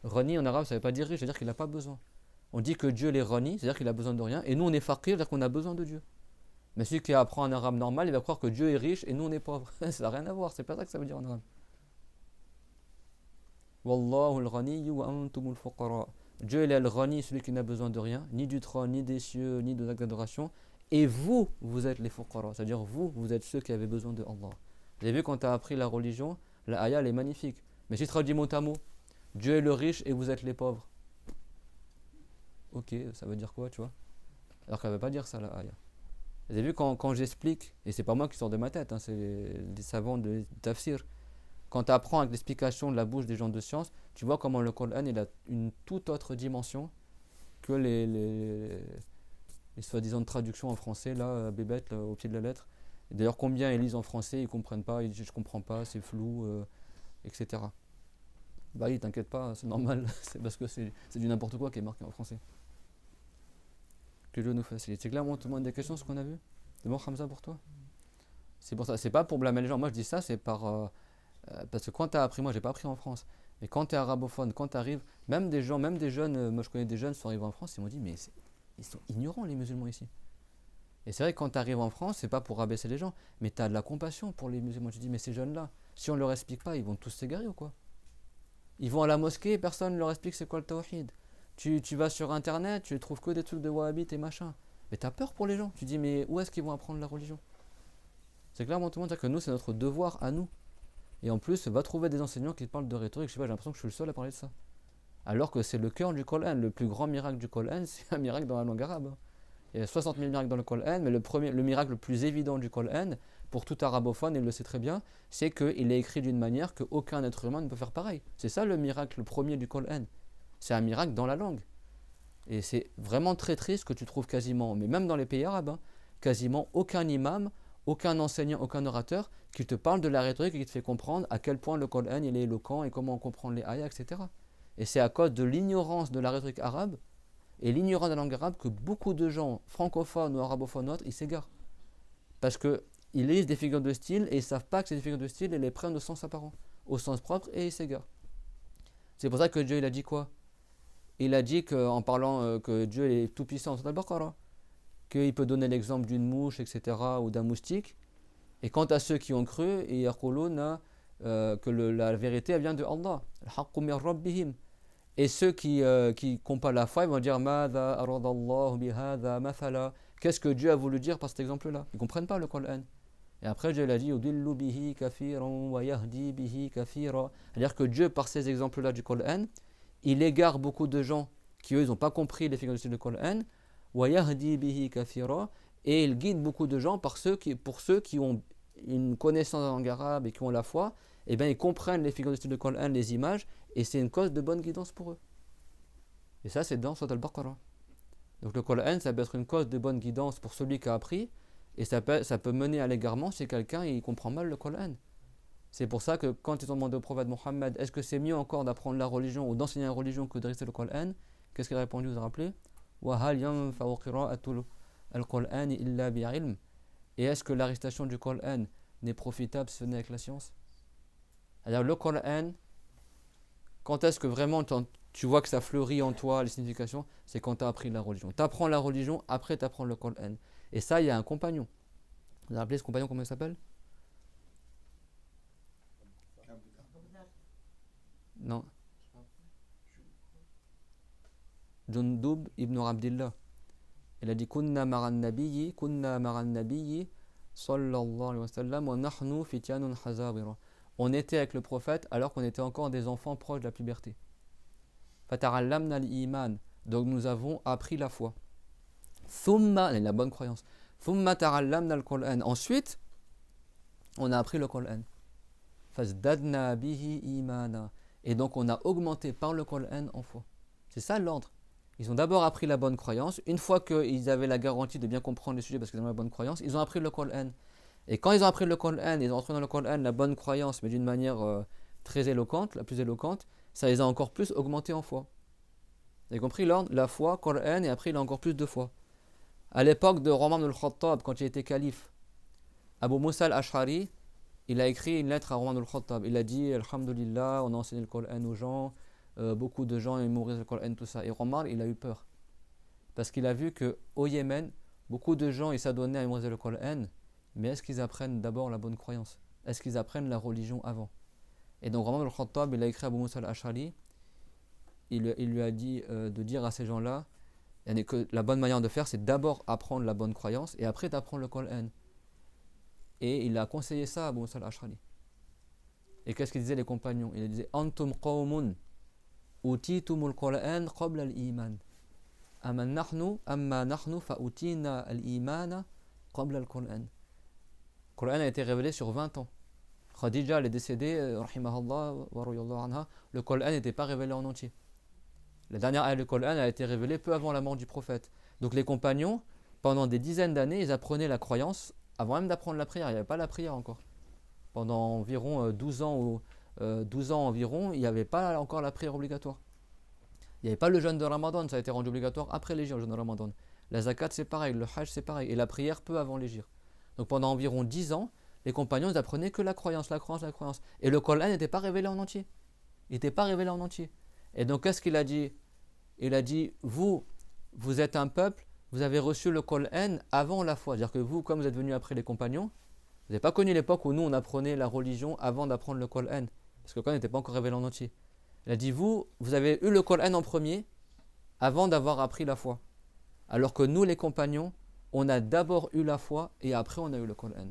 Rani en arabe ça veut pas dire riche, ça veut dire qu'il n'a pas besoin. On dit que Dieu est rani, c'est-à-dire qu'il a besoin de rien, et nous on est faqir, c'est-à-dire qu'on a besoin de Dieu. Mais celui qui apprend un arabe normal, il va croire que Dieu est riche et nous on est pauvres. Ça n'a rien à voir, c'est pas ça que ça veut dire en arabe. Wallahu al-ghani wa antumul fuqara. Dieu il est al-ghani, celui qui n'a besoin de rien, ni du trône, ni des cieux, ni de l'acte d'adoration. Et vous, vous êtes les fuqara, c'est-à-dire vous, vous êtes ceux qui avez besoin de Allah. Vous avez vu quand tu as appris la religion, la ayah elle est magnifique. Mais si tu traduis mot à mot, Dieu est le riche et vous êtes les pauvres. Ok, ça veut dire quoi, tu vois? Alors qu'elle ne veut pas dire ça, la ayah. Vous avez vu quand j'explique, et c'est pas moi qui sors de ma tête, hein, c'est des savants de tafsir. Quand tu apprends avec l'explication de la bouche des gens de science, tu vois comment le Coran il a une toute autre dimension que les soi-disant traductions en français, là, bébête, là, au pied de la lettre. Et d'ailleurs, combien ils lisent en français, ils ne comprennent pas, ils disent je comprends pas, c'est flou, etc. Bah oui, t'inquiète pas, c'est normal, c'est parce que c'est du n'importe quoi qui est marqué en français. Que Dieu nous facilite. C'est clairement tout le monde des questions, ce qu'on a vu? C'est bon, Hamza, pour toi? C'est pour ça, c'est pas pour blâmer les gens. Moi, je dis ça, c'est parce que quand tu as appris, moi, j'ai pas appris en France. Mais quand tu es arabophone, quand tu arrives, même des gens, même des jeunes, moi je connais des jeunes qui sont arrivés en France, ils m'ont dit, mais ils sont ignorants les musulmans ici. Et c'est vrai que quand tu arrives en France, c'est pas pour rabaisser les gens, mais tu as de la compassion pour les musulmans. Tu dis, mais ces jeunes-là, si on leur explique pas, ils vont tous s'égarer ou quoi? Ils vont à la mosquée, personne ne leur explique c'est quoi le tawhid. Tu vas sur internet, tu trouves que des trucs de wahhabites et machin. Mais tu as peur pour les gens. Tu dis, mais où est-ce qu'ils vont apprendre la religion? C'est clairement tout le monde dire que nous, c'est notre devoir à nous. Et en plus, va trouver des enseignants qui parlent de rhétorique. Je sais pas, j'ai l'impression que je suis le seul à parler de ça. Alors que c'est le cœur du Coran. Le plus grand miracle du Coran, c'est un miracle dans la langue arabe. Il y a 60 000 miracles dans le Coran, mais le miracle le plus évident du Coran, pour tout arabophone, il le sait très bien, c'est qu'il est écrit d'une manière qu'aucun être humain ne peut faire pareil. C'est ça le miracle premier du Coran. C'est un miracle dans la langue. Et c'est vraiment très triste que tu trouves quasiment, mais même dans les pays arabes, hein, quasiment aucun imam, aucun enseignant, aucun orateur qui te parle de la rhétorique et qui te fait comprendre à quel point le Coran il est éloquent et comment on comprend les ayats, etc. Et c'est à cause de l'ignorance de la rhétorique arabe et l'ignorance de la langue arabe que beaucoup de gens francophones ou arabophones autres, ils s'égarent. Parce qu'ils lisent des figures de style et ils ne savent pas que c'est des figures de style et les prennent au sens apparent, au sens propre, et ils s'égarent. C'est pour ça que Dieu il a dit quoi? Il a dit qu'en parlant que Dieu est tout puissant sur Al-Baqarah, qu'il peut donner l'exemple d'une mouche, etc., ou d'un moustique. Et quant à ceux qui ont cru, que la vérité elle vient de Allah. Al-haqqu min rabbihim. Et ceux qui n'ont pas la foi, ils vont dire Mada aradallahu bihadha mathala. Qu'est-ce que Dieu a voulu dire par cet exemple-là? Ils ne comprennent pas le Coran. Et après, Dieu l'a dit Udillu bihi kafiran wa yahdi bihi kafira. C'est-à-dire que Dieu, par ces exemples-là du Coran, il égare beaucoup de gens qui, eux, ils n'ont pas compris les figures du Coran. Wa yahdi bihi kafira. Et il guide beaucoup de gens pour ceux qui ont une connaissance de la langue arabe et qui ont la foi, eh bien, ils comprennent les figures du Coran, les images, et c'est une cause de bonne guidance pour eux. Et ça, c'est dans Surat Al-Baqarah. Donc le Coran, ça peut être une cause de bonne guidance pour celui qui a appris, et ça peut mener à l'égarement si quelqu'un il comprend mal le Coran. C'est pour ça que quand ils ont demandé au prophète Mohammed, est-ce que c'est mieux encore d'apprendre la religion ou d'enseigner la religion que de réciter le Coran? Qu'est-ce qu'il a répondu? Vous vous rappelez? وَهَلْ يَنْفَعُ قِرَاءَةُ الْقُرْآنِ إِلَّا بِعِلْمٍ. Et est-ce que la récitation du Coran n'est profitable si ce n'est avec la science? C'est-à-dire le Coran, quand est-ce que vraiment tu vois que ça fleurit en toi les significations? C'est quand tu as appris la religion. Tu apprends la religion, après tu apprends le Coran. Et ça, il y a un compagnon. Vous avez appelé ce compagnon, comment il s'appelle? Non. Jundub ibn Abdillah. Il a dit Kunna ma'an nabiyyi sallallahu alayhi wa sallam wa nahnu fityanun hazawira. On était avec le prophète alors qu'on était encore des enfants proches de la puberté. Fatarallamna al-iman. Donc nous avons appris la foi. Thumma, la bonne croyance. Thumma tarallamna al-Qur'an. Ensuite, on a appris le Qur'an. Fazdadna bihi imana. Et donc on a augmenté par le Qur'an en foi. C'est ça l'ordre. Ils ont d'abord appris la bonne croyance. Une fois qu'ils avaient la garantie de bien comprendre le sujet parce qu'ils avaient la bonne croyance, ils ont appris le Qur'an. Et quand ils ont appris le Qur'an, ils ont entré dans le Qur'an la bonne croyance, mais d'une manière très éloquente, la plus éloquente, ça les a encore plus augmentés en foi. Vous avez compris l'ordre? La foi, Qur'an, et après il a encore plus de foi. À l'époque de Omar ibn al-Khattab, quand il était calife, Abu Musa al-Ash'ari, il a écrit une lettre à Omar ibn al-Khattab. Il a dit Alhamdulillah, on a enseigné le Qur'an aux gens, beaucoup de gens mémorisent le Qur'an, tout ça. Et Omar, il a eu peur. Parce qu'il a vu qu'au Yémen, beaucoup de gens ils s'adonnaient à mémoriser le Qur'an, mais est-ce qu'ils apprennent d'abord la bonne croyance? Est-ce qu'ils apprennent la religion avant? Et donc Omar ibn al-Khattab, il a écrit à Abu Musa al-Ash'ari, il lui a dit de dire à ces gens-là que la bonne manière de faire, c'est d'abord apprendre la bonne croyance et après d'apprendre le Qur'an. Et il a conseillé ça à Abu Musa al-Ash'ari. Et qu'est-ce qu'ils disaient les compagnons? Il disait Antum qawmun utitumul Qur'an qabla al-iman. Amma nahnu fa utina al-imana qabla al-Qur'an. Le Qur'an a été révélé sur 20 ans. Khadija, elle est décédée, rahimahallah wa radiyallahu anha, le Qur'an n'était pas révélé en entier. La dernière ayat du Qur'an a été révélée peu avant la mort du prophète. Donc les compagnons, pendant des dizaines d'années, ils apprenaient la croyance avant même d'apprendre la prière. Il n'y avait pas la prière encore. Pendant environ 12 ans environ, il n'y avait pas encore la prière obligatoire. Il n'y avait pas le jeûne de Ramadan, ça a été rendu obligatoire après l'hégire, le jeûne de Ramadan. La zakat c'est pareil, le hajj c'est pareil, et la prière peu avant l'hégire. Donc pendant environ 10 ans, les compagnons n'apprenaient que la croyance. Et le Qur'an n'était pas révélé en entier. Il n'était pas révélé en entier. Et donc qu'est-ce qu'il a dit? Il a dit, vous êtes un peuple, vous avez reçu le Qur'an avant la foi. C'est-à-dire que vous, comme vous êtes venus après les compagnons, vous n'avez pas connu l'époque où nous on apprenait la religion avant d'apprendre le Qur'an. Parce que le Qur'an n'était pas encore révélé en entier. Il a dit, vous avez eu le Qur'an en premier avant d'avoir appris la foi. Alors que nous les compagnons, on a d'abord eu la foi et après on a eu le Qur'an.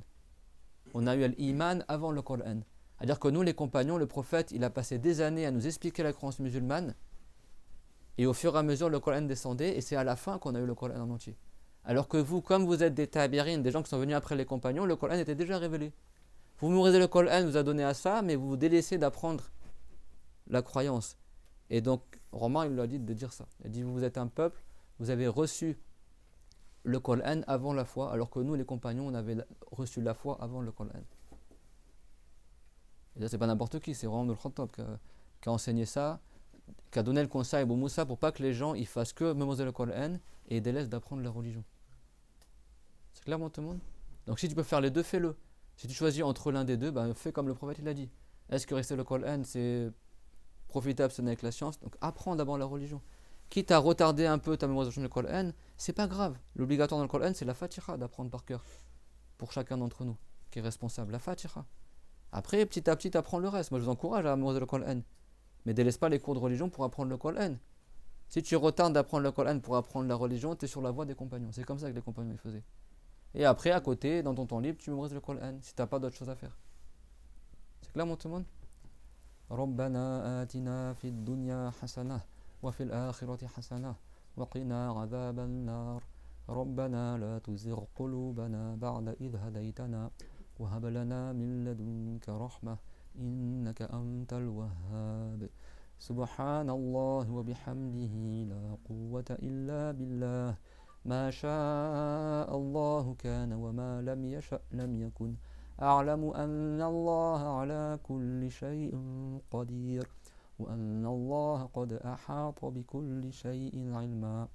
On a eu l'iman avant le Qur'an. C'est-à-dire que nous les compagnons, le prophète, il a passé des années à nous expliquer la croyance musulmane et au fur et à mesure le Qur'an descendait et c'est à la fin qu'on a eu le Qur'an en entier. Alors que vous, comme vous êtes des tabi'in, des gens qui sont venus après les compagnons, le Coran était déjà révélé. Vous mémorisez le Coran, vous a donné à ça, mais vous vous délaissez d'apprendre la croyance. Et donc, Romain, il lui a dit de dire ça. Il a dit, vous êtes un peuple, vous avez reçu le Coran avant la foi, alors que nous, les compagnons, on avait reçu la foi avant le Coran. Et là, c'est pas n'importe qui, c'est Omar ibn al-Khattab qui a enseigné ça, qui a donné le conseil à Abu Moussa pour pas que les gens ils fassent que mémoriser le Coran et délaissent d'apprendre la religion. C'est clair, mon tout le monde? Donc, si tu peux faire les deux, fais-le. Si tu choisis entre l'un des deux, ben, fais comme le prophète il a dit. Est-ce que rester le Coran, c'est profitable, c'est avec la science? Donc, apprends d'abord la religion. Quitte à retarder un peu ta mémorisation du Coran, c'est pas grave. L'obligatoire dans le Coran, c'est la Fatiha d'apprendre par cœur. Pour chacun d'entre nous qui est responsable. La Fatiha. Après, petit à petit, apprends le reste. Moi, je vous encourage à mémoriser le Coran. Mais délaisse pas les cours de religion pour apprendre le Coran. Si tu retardes d'apprendre le Coran pour apprendre la religion, tu es sur la voie des compagnons. C'est comme ça que les compagnons ils faisaient. Et après, à côté, dans ton temps libre, tu mémorises le Coran si tu n'as pas d'autre chose à faire. C'est clair, mon tout le monde? ربنا آتنا في الدنيا حسنة وفي الآخرة حسنة وقنا عذاب النار ربنا لا تزغ قلوبنا بعد إذ هديتنا وهب لنا من لدنك رحمة إنك أنت الوهاب سبحان الله وبحمده لا قوة إلا بالله ما شاء الله كان وما لم يشأ لم يكن أعلم أن الله على كل شيء قدير وأن الله قد أحاط بكل شيء علما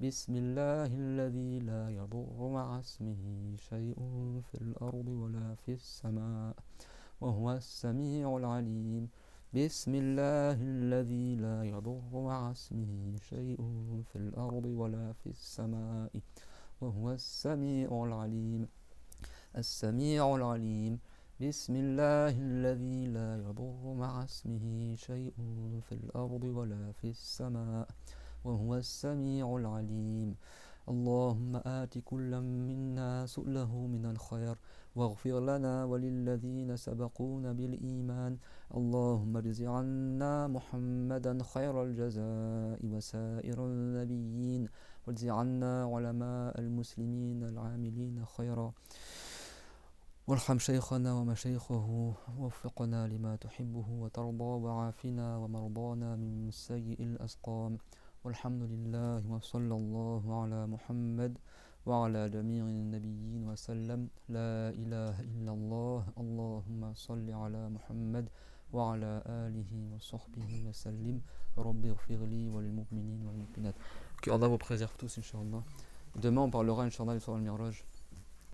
بسم الله الذي لا يضر مع اسمه شيء في الأرض ولا في السماء وهو السميع العليم بسم الله الذي لا يضر مع اسمه شيء في الأرض ولا في السماء وهو السميع العليم السميع العليم بسم الله الذي لا يضر مع اسمه شيء في الأرض ولا في السماء وهو السميع العليم اللهم آت كل منا سؤله من الخير واغفر لنا وللذين سبقونا بالإيمان اللهم اجز عنا محمدا خير الجزاء وسائر النبيين واجز عنا علماء المسلمين العاملين خيرا وارحم شيخنا ومشايخه ووفقنا لما تحبه وترضى وعافنا ومرضانا من سيء الأسقام والحمد لله وصلى الله على محمد وعلى جميع النبيين وسلم لا إله إلا الله اللهم صل على محمد وعلى آله وصحبه وسلم رب اغفر لي وللمؤمنين والمؤمنات. Que Allah vous préserve tous, Inch'Allah. Demain, on parlera, Inch'Allah, du soir al-Miraj.